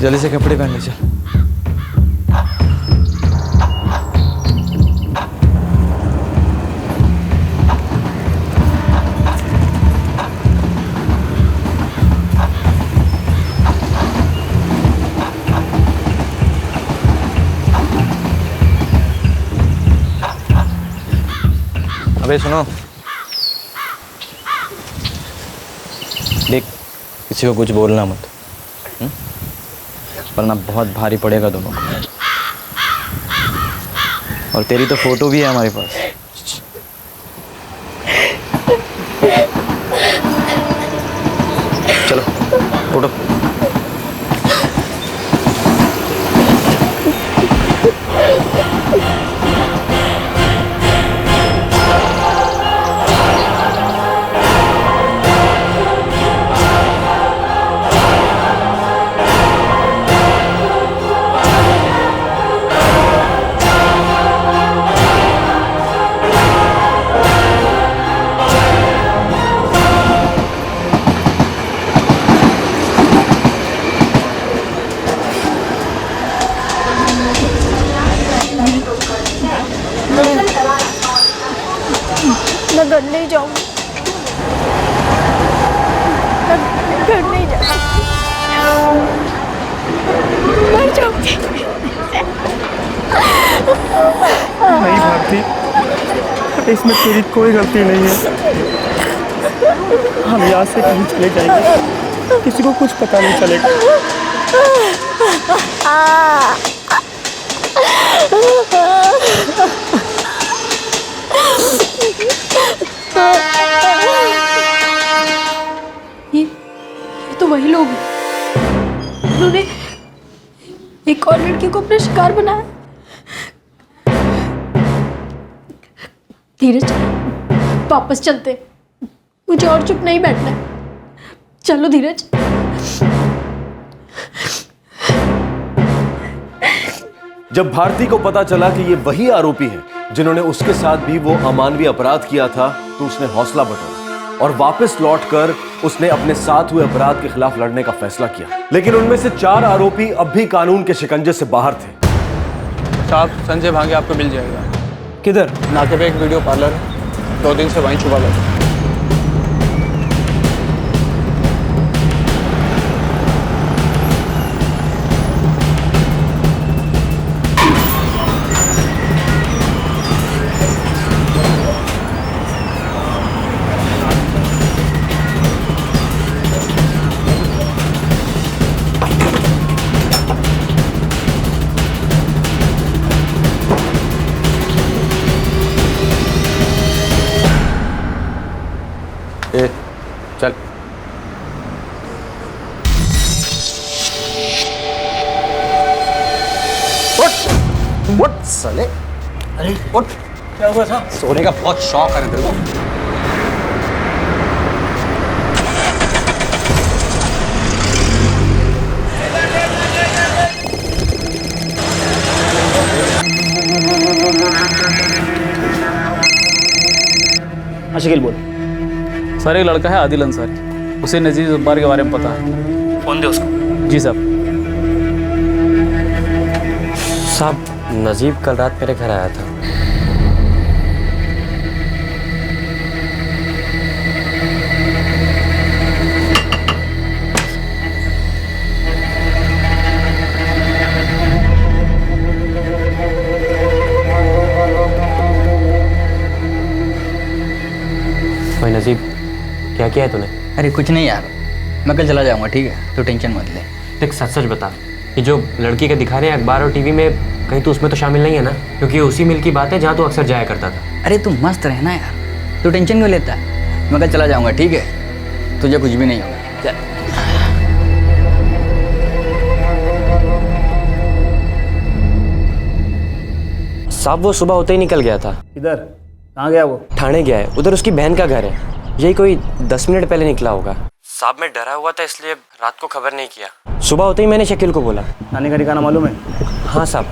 जल्दी से कपड़े पहन ले चल। अबे सुनो, देख किसी को कुछ बोलना मत, वरना बहुत भारी पड़ेगा दोनों को। और तेरी तो फोटो भी है हमारे पास। चलो फोटो। मैं घर नहीं जाऊंगी, घर नहीं जाऊंगी, मर जाऊंगी। नहीं भारती, इसमें तेरी कोई गलती नहीं है। हम यहाँ से कहीं चले जाएंगे, किसी को कुछ पता नहीं चलेगा। ये तो वही लोग हैं। उन्होंने एक और लड़की को अपना शिकार बनाया। धीरज, वापस चलते, मुझे और चुप नहीं बैठना है। चलो धीरज। जब भारती को पता चला कि ये वही आरोपी हैं जिन्होंने उसके साथ भी वो अमानवीय अपराध किया था, तो उसने हौसला बटोरा और वापस लौटकर उसने अपने साथ हुए अपराध के खिलाफ लड़ने का फैसला किया। लेकिन उनमें से 4 आरोपी अब भी कानून के शिकंजे से बाहर थे। साहब, संजय भांगे आपको मिल जाएगा। किधर? नाके पे एक वीडियो पार्लर है, 2 दिन से वहीं छुपा हुआ है। चल। उठ साले। अरे उठ। क्या हुआ था? सोने का बहुत शौक है तेरे को। शकील बोल। सर, एक लड़का है आदिल अंसारी, उसे नजीब जब्बार के बारे में पता है। फोन दे उसको। जी साहब। साहब, नजीब कल रात मेरे घर आया था। भाई नजीब, क्या किया है तूने? अरे कुछ नहीं यार, मैं कल चला जाऊंगा, ठीक है? तो टेंशन मत ले। देख, सच सच बता, ये जो लड़की का दिखा रहे हैं अखबार और टीवी में, कहीं तो उसमें तो शामिल नहीं है ना? क्योंकि उसी मिल की बात है जहाँ तू अक्सर जाया करता था। अरे तू मस्त रहना यार, तू टेंशन क्यों लेता है? मैं कल चला जाऊंगा, ठीक है? तुझे कुछ भी नहीं होगा। साहब वो सुबह होते ही निकल गया था। इधर कहाँ गया वो? थाने गया है, उधर उसकी बहन का घर है। यही कोई 10 मिनट पहले निकला होगा। साहब मैं डरा हुआ था इसलिए रात को खबर नहीं किया। सुबह होते ही मैंने शकील को बोला। थाने का ठिकाना मालूम है? हाँ साहब।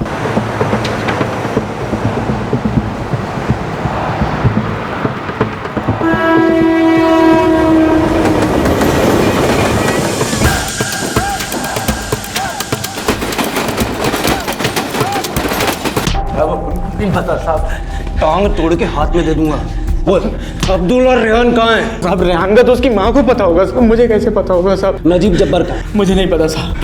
नहीं पता साहब, टांग तोड़ के हाथ में दे दूंगा। बोल, अब्दुल और रेहान कहाँ हैं? साहब रेहान का तो उसकी माँ को पता होगा, मुझे कैसे पता होगा साहब? नजीब जब्बार का? मुझे नहीं पता साहब।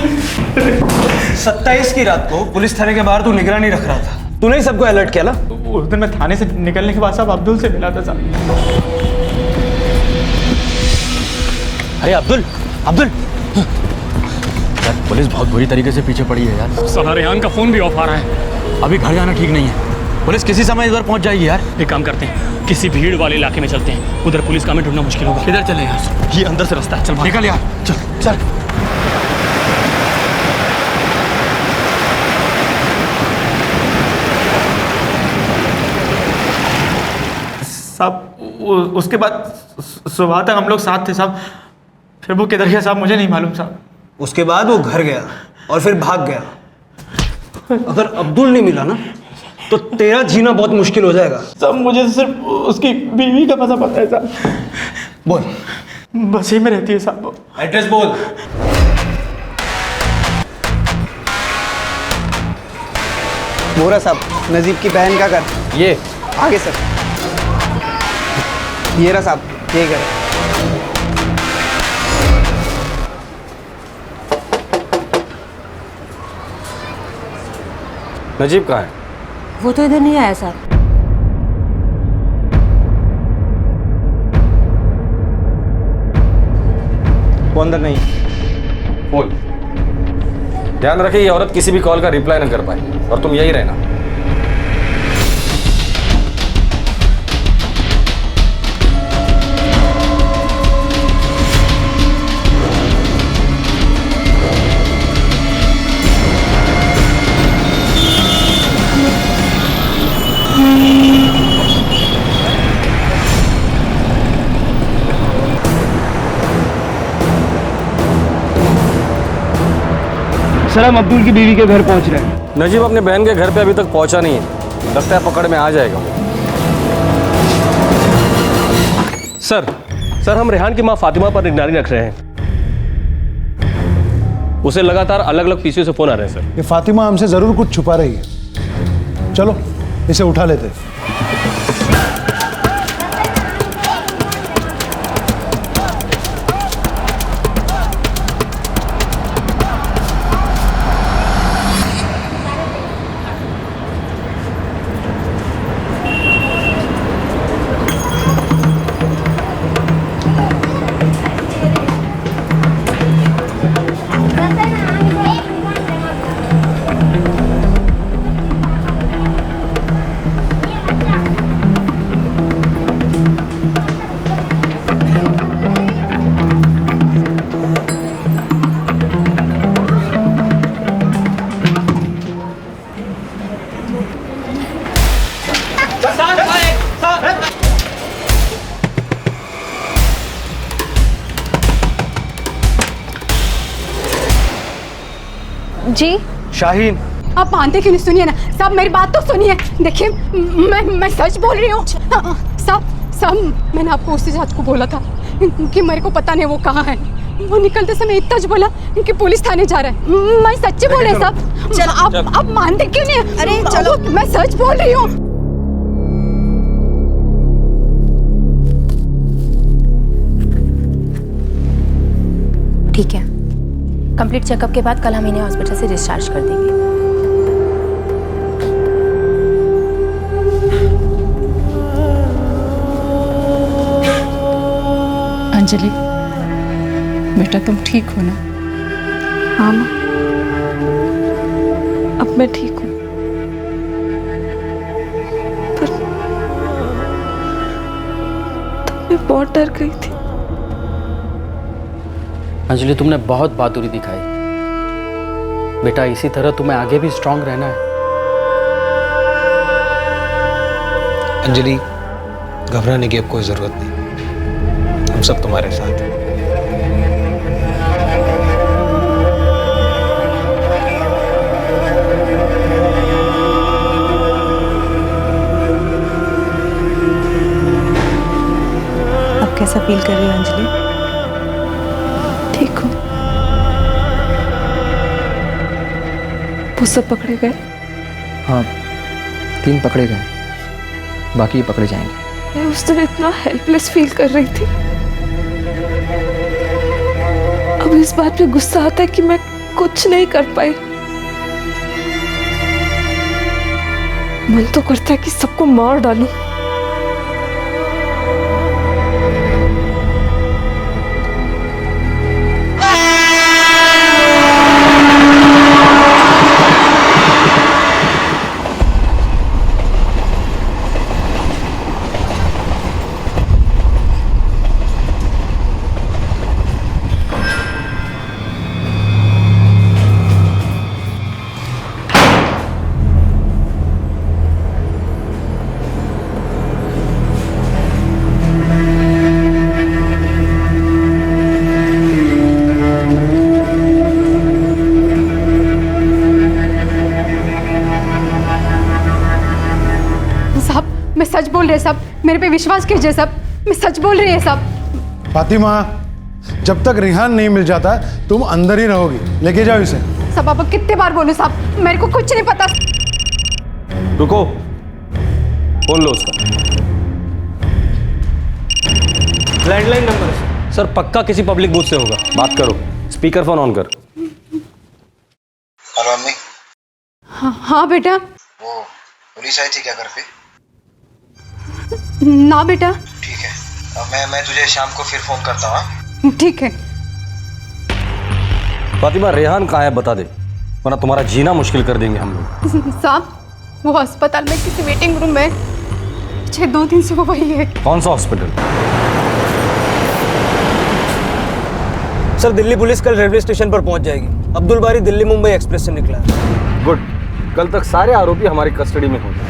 27 की रात को पुलिस थाने के बाहर तू निगरानी रख रहा था, तूने ही सबको अलर्ट किया ना? उस दिन मैं थाने से निकलने के बाद साहब अब्दुल से मिला था साहब। अरे अब्दुल, अब्दुल यार, पुलिस बहुत बुरी तरीके से पीछे पड़ी है यार। साला रेहान का फोन भी ऑफ आ रहा है। अभी घर जाना ठीक नहीं है, पुलिस किसी समय इधर पहुंच जाएगी यार। एक काम करते हैं, किसी भीड़ वाले इलाके में चलते हैं, उधर पुलिस का हमें ढूंढना मुश्किल होगा। इधर चले यार, ये अंदर से रास्ता है। चल निकल यार, चल चल। साहब उसके बाद सुबह तक हम लोग साथ थे साहब, फिर वो किधर गया साहब मुझे नहीं मालूम साहब। उसके बाद वो घर गया और फिर भाग गया। अगर अब्दुल नहीं मिला ना तो तेरा जीना बहुत मुश्किल हो जाएगा। साहब मुझे सिर्फ उसकी बीवी का पता है साहब। बोल। बस ही में रहती है साहब। एड्रेस बोल। बोरा साहब, नजीब की बहन का घर ये आगे सर। ये रहा साहब, ये घर। नजीब कहाँ है? वो तो इधर नहीं आया साहब। वो अंदर नहीं। बोल। ध्यान रखिए ये औरत किसी भी कॉल का रिप्लाई न कर पाए और तुम यही रहना। सर हम अब्दुल की बीवी के घर पहुंच रहे हैं। नजीब अपने बहन के घर पे अभी तक पहुंचा नहीं है, लगता है पकड़ में आ जाएगा वो। सर हम रेहान की मां फातिमा पर निगरानी रख रहे हैं। उसे लगातार अलग अलग पीसीओ से फोन आ रहे हैं सर। ये फातिमा हमसे जरूर कुछ छुपा रही है। चलो इसे उठा लेते हैं। जी शाहीन, आप मानते क्यों नहीं? सुनिए ना साहब, मेरी बात तो सुनिए। देखिए मैं सच बोल रही हूँ साहब, मैंने आपको उसी रात को बोला था कि मेरे को पता नहीं वो कहाँ है। वो निकलते समय इतना जो बोला कि पुलिस थाने जा रहा है। मैं सच्ची बोल रही साहब। आप मानते क्यों नहीं? अरे चलो, मैं सच बोल रही हूँ। ठीक है, कंप्लीट चेकअप के बाद कल हम इन्हें हॉस्पिटल से डिस्चार्ज कर देंगे। अंजलि बेटा, तुम ठीक हो ना? हाँ माँ, अब मैं ठीक हूँ। पर तब मैं बहुत डर गई थी। अंजलि तुमने बहुत बहादुरी दिखाई बेटा, इसी तरह तुम्हें आगे भी स्ट्रांग रहना है। अंजलि, घबराने की अब कोई ज़रूरत नहीं, हम सब तुम्हारे साथ हैं। अब कैसा फील कर रही हो अंजलि? ठीक हो? वो सब पकड़े गए? हाँ, 3 पकड़े गए, बाकी पकड़े जाएंगे। मैं उस दिन इतना हेल्पलेस फील कर रही थी। अब इस बात पे गुस्सा आता है कि मैं कुछ नहीं कर पाई। मन तो करता है कि सबको मार डालूं। मैं सच बोल रही सब, मेरे पे विश्वास कीजिए सब, मैं सच बोल रही है सब। फातिमा, जब तक रिहान नहीं मिल जाता तुम अंदर ही रहोगी। लेके जाओ इसे। सब अब कितने बार बोलूं साहब, मेरे को कुछ नहीं पता। रुको, फोन लो उसका। लैंडलाइन नंबर सर, पक्का किसी पब्लिक बूथ से होगा। बात करो, स्पीकर फोन ऑन कर। हेलो अम्मी। हाँ बेटा। वो पुलिस आई थी क्या घर पे? ना बेटा। ठीक है, मैं तुझे शाम को फिर फोन करता हूँ। ठीक है। फातिमा, रेहान कहाँ है बता दे, वरना तुम्हारा जीना मुश्किल कर देंगे हम लोग। साहब, वो अस्पताल में किसी वेटिंग रूम में 2 दिन से वो वही है। कौन सा हॉस्पिटल? सर, दिल्ली पुलिस कल रेलवे स्टेशन पर पहुंच जाएगी। अब्दुल बारी दिल्ली मुंबई एक्सप्रेस से निकला है। गुड, कल तक सारे आरोपी हमारी कस्टडी में होंगे।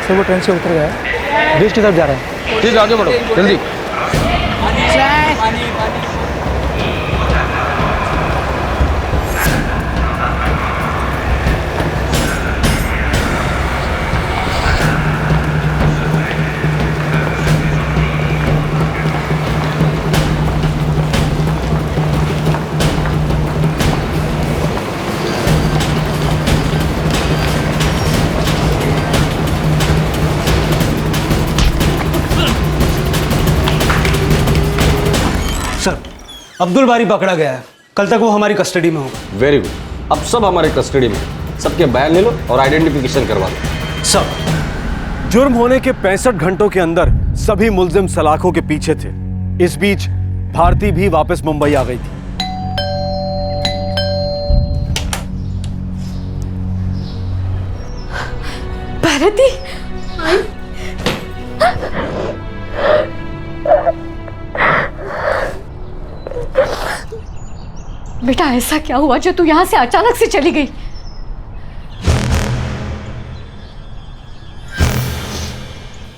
सर वो ट्रेन से उतर गया है, ब्रिज की तरफ जा रहा है। ठीक है, आगे बढ़ो जल्दी। सर, अब्दुल बारी पकड़ा गया है। कल तक वो हमारी कस्टडी में होगा। वेरी गुड, अब सब हमारे कस्टडी में। सबके बयान ले लो और आइडेंटिफिकेशन करवा लो। सब जुर्म होने के 65 घंटों के अंदर सभी मुल्जिम सलाखों के पीछे थे। इस बीच भारती भी वापस मुंबई आ गई थी। भारती, बेटा ऐसा क्या हुआ जो तू यहाँ से अचानक से चली गई?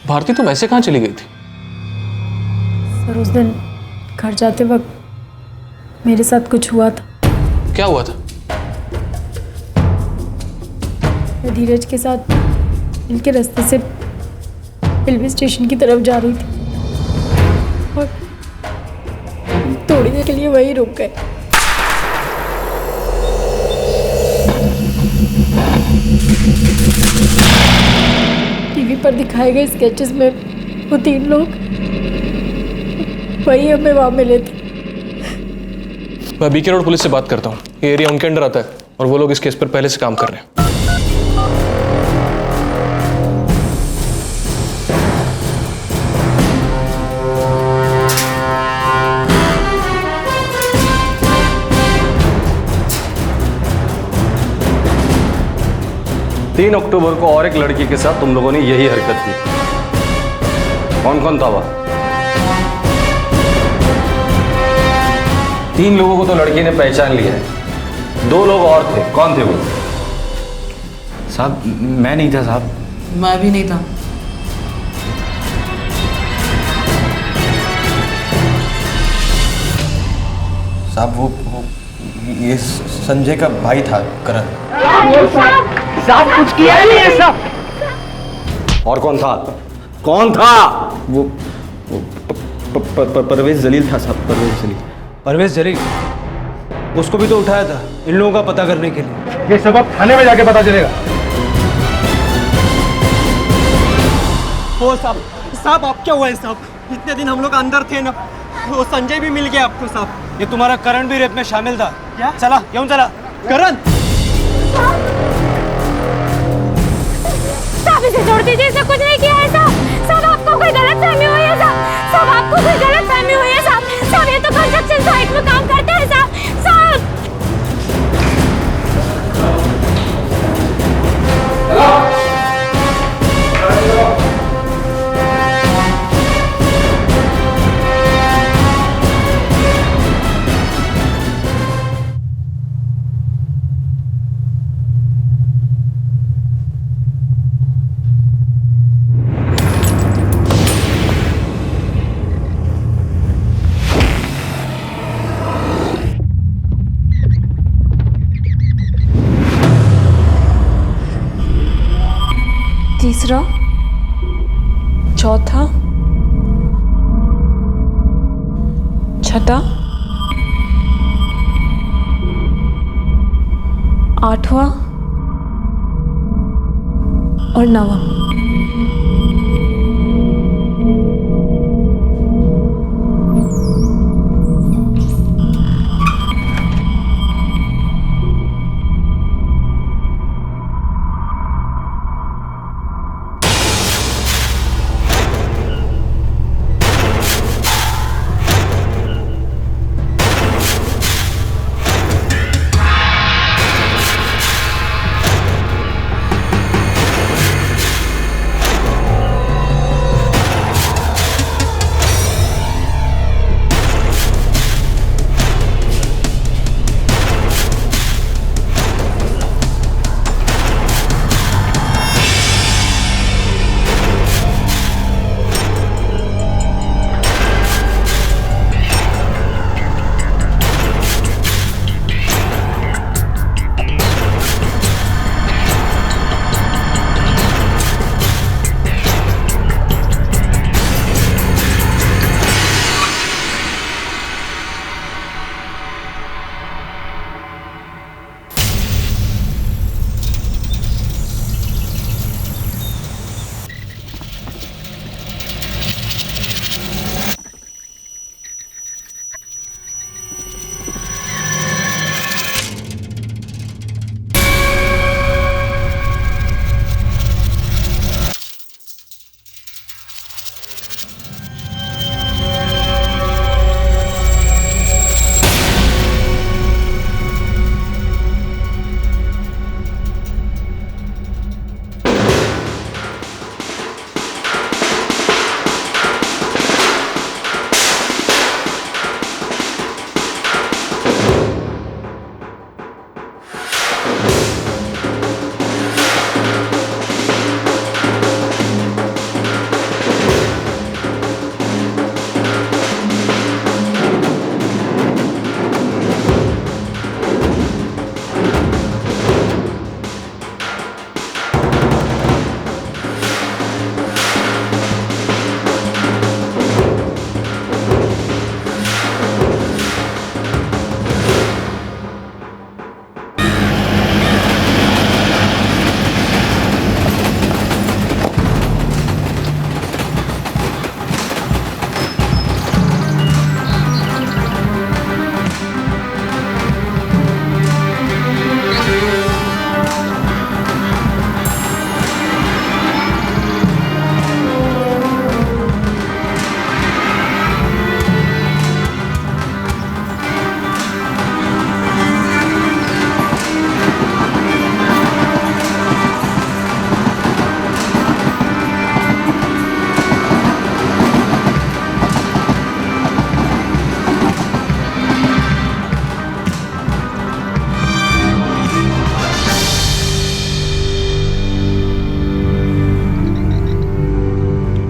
भारती, तुम ऐसे कहाँ चली गई थी? सर उस दिन घर जाते वक्त मेरे साथ कुछ हुआ था। क्या हुआ था? मैं धीरज के साथ इनके रास्ते से रेलवे स्टेशन की तरफ जा रही थी और तोड़ने के लिए वहीं रुक गए। टीवी पर दिखाए गए स्केचेस में वो 3 लोग वही हमें वहाँ मिले थे। मैं बीके रोड पुलिस से बात करता हूँ। ये एरिया उनके अंडर आता है और वो लोग इस केस पर पहले से काम कर रहे हैं। तीन अक्टूबर को और एक लड़की के साथ तुम लोगों ने यही हरकत की। कौन कौन था वह? 3 लोगों को तो लड़की ने पहचान लिया है, 2 लोग और थे। कौन थे वो? साहब मैं नहीं था साहब। मैं भी नहीं था। साहब वो ये संजय का भाई था करण। साहब कुछ किया नहीं है साहब। और कौन था? कौन था? वो परवेज जलील था साहब। परवेज जलील उसको भी तो उठाया था इन लोगों का पता करने के लिए। ये सब अब थाने में जाके पता चलेगा। ओ साहब आप क्या हुआ है साहब? इतने दिन हम लोग अंदर थे ना, वो संजय भी मिल गया आपको साहब। ये तुम्हारा करण भी रेप में शामिल था क्या? चला क्यों चला करण? साहब इसे छोड़ दीजिए, इसे कुछ नहीं किया है साहब। साहब आपको कोई गलतफहमी हुई है साहब। साहब आपको कोई गलतफहमी हुई है साहब। साहब ये तो कंस्ट्रक्शन साइट में काम करते हैं साहब। साहब तीसरा, चौथा, छठा, 8वां और 9वां।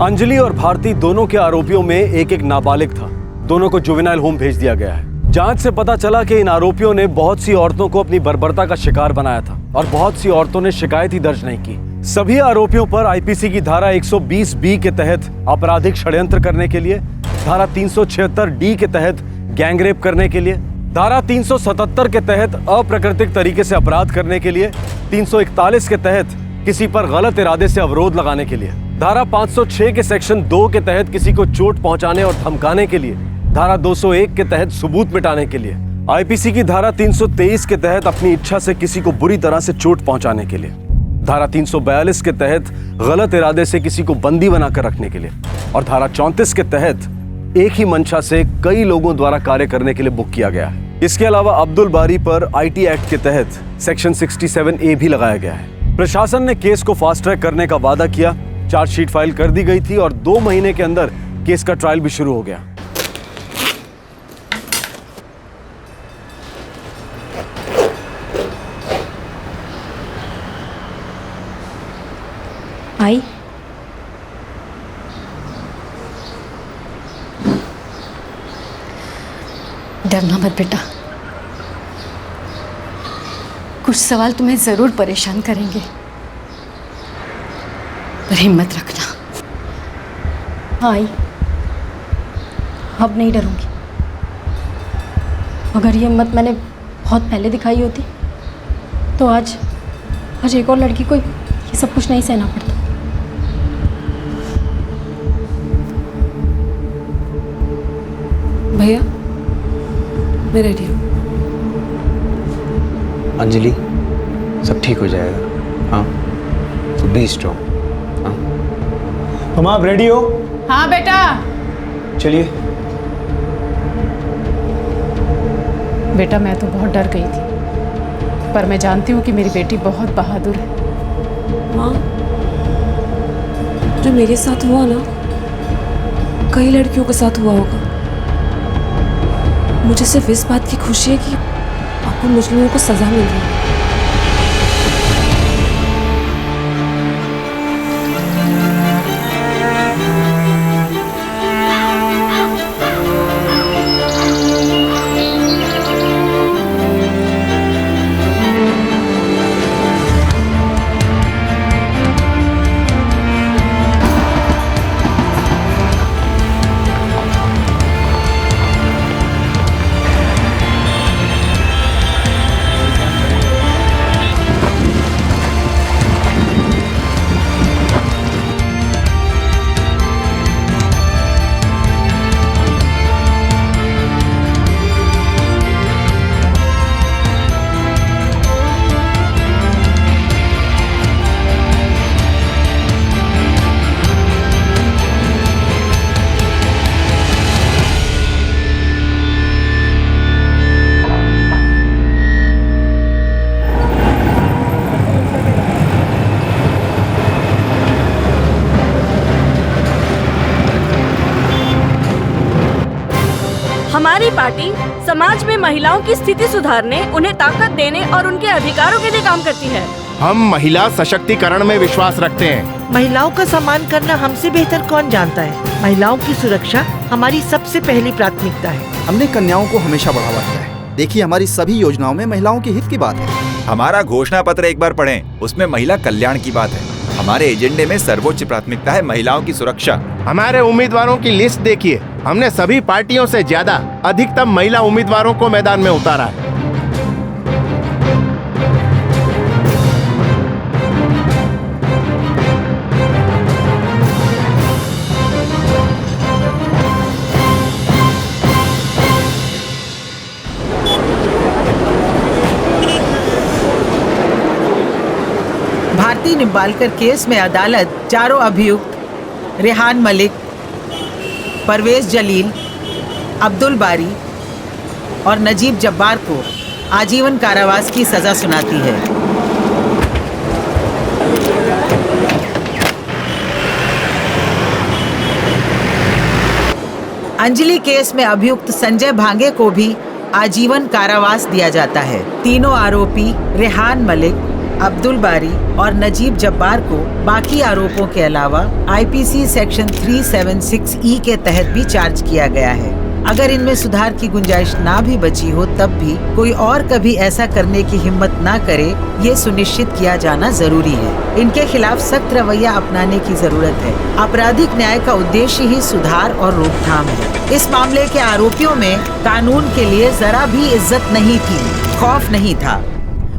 अंजलि और भारती दोनों के आरोपियों में एक एक नाबालिग था। दोनों को जुवेनाइल होम भेज दिया गया है। जांच से पता चला कि इन आरोपियों ने बहुत सी औरतों को अपनी बर्बरता का शिकार बनाया था और बहुत सी औरतों ने शिकायत ही दर्ज नहीं की। सभी आरोपियों पर आईपीसी की धारा 120 बी के तहत आपराधिक षड्यंत्र करने के लिए, धारा 376 डी के तहत गैंगरेप करने के लिए, धारा 377 के तहत अप्राकृतिक तरीके से अपराध करने के लिए, 341 के तहत किसी पर गलत इरादे से अवरोध लगाने के लिए, धारा 506 के सेक्शन 2 के तहत किसी को चोट पहुंचाने और धमकाने के लिए, धारा 201 के तहत सबूत मिटाने के लिए, आईपीसी की धारा 323 के तहत अपनी इच्छा से किसी को बुरी तरह से चोट पहुंचाने के लिए, धारा 342 के तहत गलत इरादे से किसी को बंदी बनाकर रखने के लिए और धारा 34 के तहत एक ही मंशा से कई लोगों द्वारा कार्य करने के लिए बुक किया गया है। इसके अलावा अब्दुल बारी पर आईटी एक्ट के तहत सेक्शन 67A भी लगाया गया है। प्रशासन ने केस को फास्ट ट्रैक करने का वादा किया। चार्जशीट फाइल कर दी गई थी और 2 महीने के अंदर केस का ट्रायल भी शुरू हो गया। आई डरना मत बेटा, कुछ सवाल तुम्हें जरूर परेशान करेंगे, पर हिम्मत रखना। हाँ आई, अब नहीं डरूंगी। अगर ये हिम्मत मैंने बहुत पहले दिखाई होती तो आज एक और लड़की को ये सब कुछ नहीं सहना पड़ता। भैया मैं रेडी हूँ। अंजलि, सब ठीक हो जाएगा। हाँ, तो बी स्ट्रॉन्ग। हाँ, तुम आप रेडी हो? हाँ बेटा। चलिए। बेटा मैं तो बहुत डर गई थी, पर मैं जानती हूँ कि मेरी बेटी बहुत बहादुर है। माँ, जो मेरे साथ हुआ ना, कई लड़कियों के साथ हुआ होगा। मुझे सिर्फ इस बात की खुशी है कि आपको मुजरिमों को सजा मिल रही है। हमारी पार्टी समाज में महिलाओं की स्थिति सुधारने, उन्हें ताकत देने और उनके अधिकारों के लिए काम करती है। हम महिला सशक्तिकरण में विश्वास रखते हैं। महिलाओं का सम्मान करना हमसे बेहतर कौन जानता है। महिलाओं की सुरक्षा हमारी सबसे पहली प्राथमिकता है। हमने कन्याओं को हमेशा बढ़ावा दिया है। देखिए, हमारी सभी योजनाओं में महिलाओं के हित की बात है। हमारा घोषणा पत्र एक बार पढ़ें, उसमें महिला कल्याण की बात है। हमारे एजेंडे में सर्वोच्च प्राथमिकता है महिलाओं की सुरक्षा। हमारे उम्मीदवारों की लिस्ट देखिए, हमने सभी पार्टियों से ज्यादा अधिकतम महिला उम्मीदवारों को मैदान में उतारा है। भारती निम्बालकर केस में अदालत चारों अभियुक्त रेहान मलिक, परवेज जलील, अब्दुल बारी और नजीब जब्बार को आजीवन कारावास की सजा सुनाती है। अंजलि केस में अभियुक्त संजय भांगे को भी आजीवन कारावास दिया जाता है। तीनों आरोपी रेहान मलिक, अब्दुल बारी और नजीब जब्बार को बाकी आरोपों के अलावा आईपीसी सेक्शन 376E के तहत भी चार्ज किया गया है। अगर इनमें सुधार की गुंजाइश ना भी बची हो तब भी कोई और कभी ऐसा करने की हिम्मत ना करे, ये सुनिश्चित किया जाना जरूरी है। इनके खिलाफ सख्त रवैया अपनाने की जरूरत है। आपराधिक न्याय का उद्देश्य ही सुधार और रोकथाम है। इस मामले के आरोपियों में कानून के लिए जरा भी इज्जत नहीं थी, खौफ नहीं था।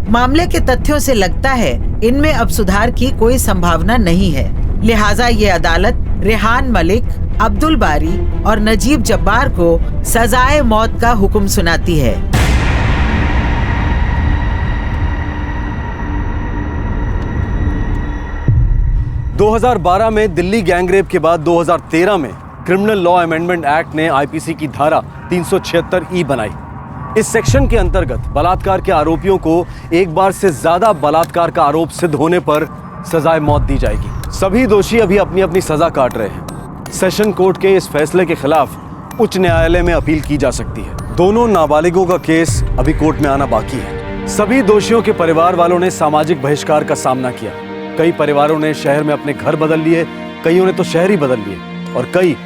मामले के तथ्यों से लगता है इनमें अब सुधार की कोई संभावना नहीं है। लिहाजा ये अदालत रेहान मलिक, अब्दुल बारी और नजीब जब्बार को सजाए मौत का हुक्म सुनाती है। – 2012 में दिल्ली गैंगरेप के बाद 2013 में क्रिमिनल लॉ अमेंडमेंट एक्ट ने आईपीसी की धारा 376E बनाई। इस सेक्शन के अंतर्गत बलात्कार के आरोपियों को एक बार से ज्यादा बलात्कार का आरोप सिद्ध होने पर सजाए मौत दी जाएगी। सभी दोषी अभी अपनी अपनी सजा काट रहे हैं। सेशन कोर्ट के इस फैसले के खिलाफ उच्च न्यायालय में अपील की जा सकती है। दोनों नाबालिगों का केस अभी कोर्ट में आना बाकी है। सभी दोषियों के परिवार वालों ने सामाजिक बहिष्कार का सामना किया। कई परिवारों ने शहर में अपने घर बदल लिए, कईयों ने तो शहर ही बदल लिए और कई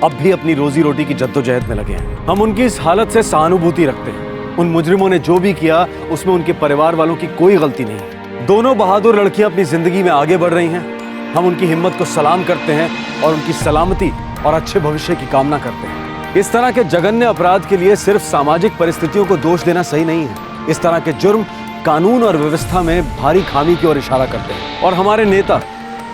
अब भी अपनी रोजी रोटी की जद्दोजहद में लगे हैं। हम उनकी इस हालत से सहानुभूति रखते हैं। उन मुजरिमों ने जो भी किया उसमें उनके परिवार वालों की कोई गलती नहीं। दोनों बहादुर लड़कियां अपनी जिंदगी में आगे बढ़ रही हैं। हम उनकी हिम्मत को सलाम करते हैं और उनकी सलामती और अच्छे भविष्य की कामना करते हैं। इस तरह के जघन्य अपराध के लिए सिर्फ सामाजिक परिस्थितियों को दोष देना सही नहीं है। इस तरह के जुर्म कानून और व्यवस्था में भारी खामी की ओर इशारा करते हैं और हमारे नेता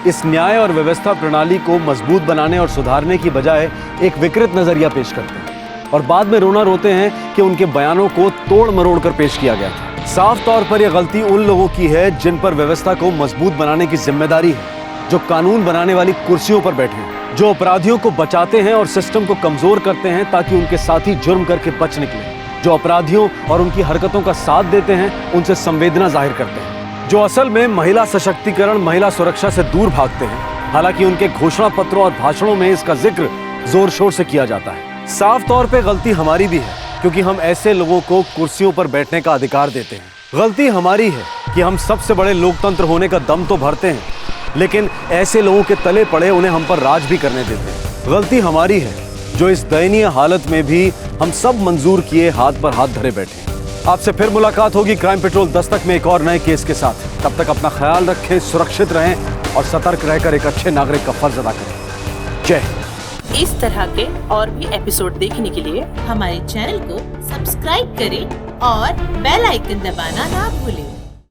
इस न्याय और व्यवस्था प्रणाली को मजबूत बनाने और सुधारने की बजाय एक विकृत नजरिया पेश करते हैं और बाद में रोना रोते हैं कि उनके बयानों को तोड़ मरोड़ कर पेश किया गया था। साफ तौर पर यह गलती उन लोगों की है जिन पर व्यवस्था को मजबूत बनाने की जिम्मेदारी है, जो कानून बनाने वाली कुर्सियों पर बैठे हैं, जो अपराधियों को बचाते हैं और सिस्टम को कमजोर करते हैं ताकि उनके साथी जुर्म करके बच निकले, जो अपराधियों और उनकी हरकतों का साथ देते हैं, उनसे संवेदना जाहिर करते हैं, जो असल में महिला सशक्तिकरण, महिला सुरक्षा से दूर भागते हैं। हालांकि उनके घोषणा पत्रों और भाषणों में इसका जिक्र जोर शोर से किया जाता है। साफ तौर पे गलती हमारी भी है क्योंकि हम ऐसे लोगों को कुर्सियों पर बैठने का अधिकार देते हैं। गलती हमारी है कि हम सबसे बड़े लोकतंत्र होने का दम तो भरते हैं, लेकिन ऐसे लोगों के तले पड़े उन्हें हम पर राज भी करने देते हैं। गलती हमारी है जो इस दयनीय हालत में भी हम सब मंजूर किए हाथ पर हाथ धरे बैठे। आपसे फिर मुलाकात होगी क्राइम पेट्रोल दस्तक में एक और नए केस के साथ। तब तक अपना ख्याल रखें, सुरक्षित रहें और सतर्क रहकर एक अच्छे नागरिक का फर्ज अदा करें। जय हिंद। इस तरह के और भी एपिसोड देखने के लिए हमारे चैनल को सब्सक्राइब करें और बेल आइकन दबाना ना भूलें।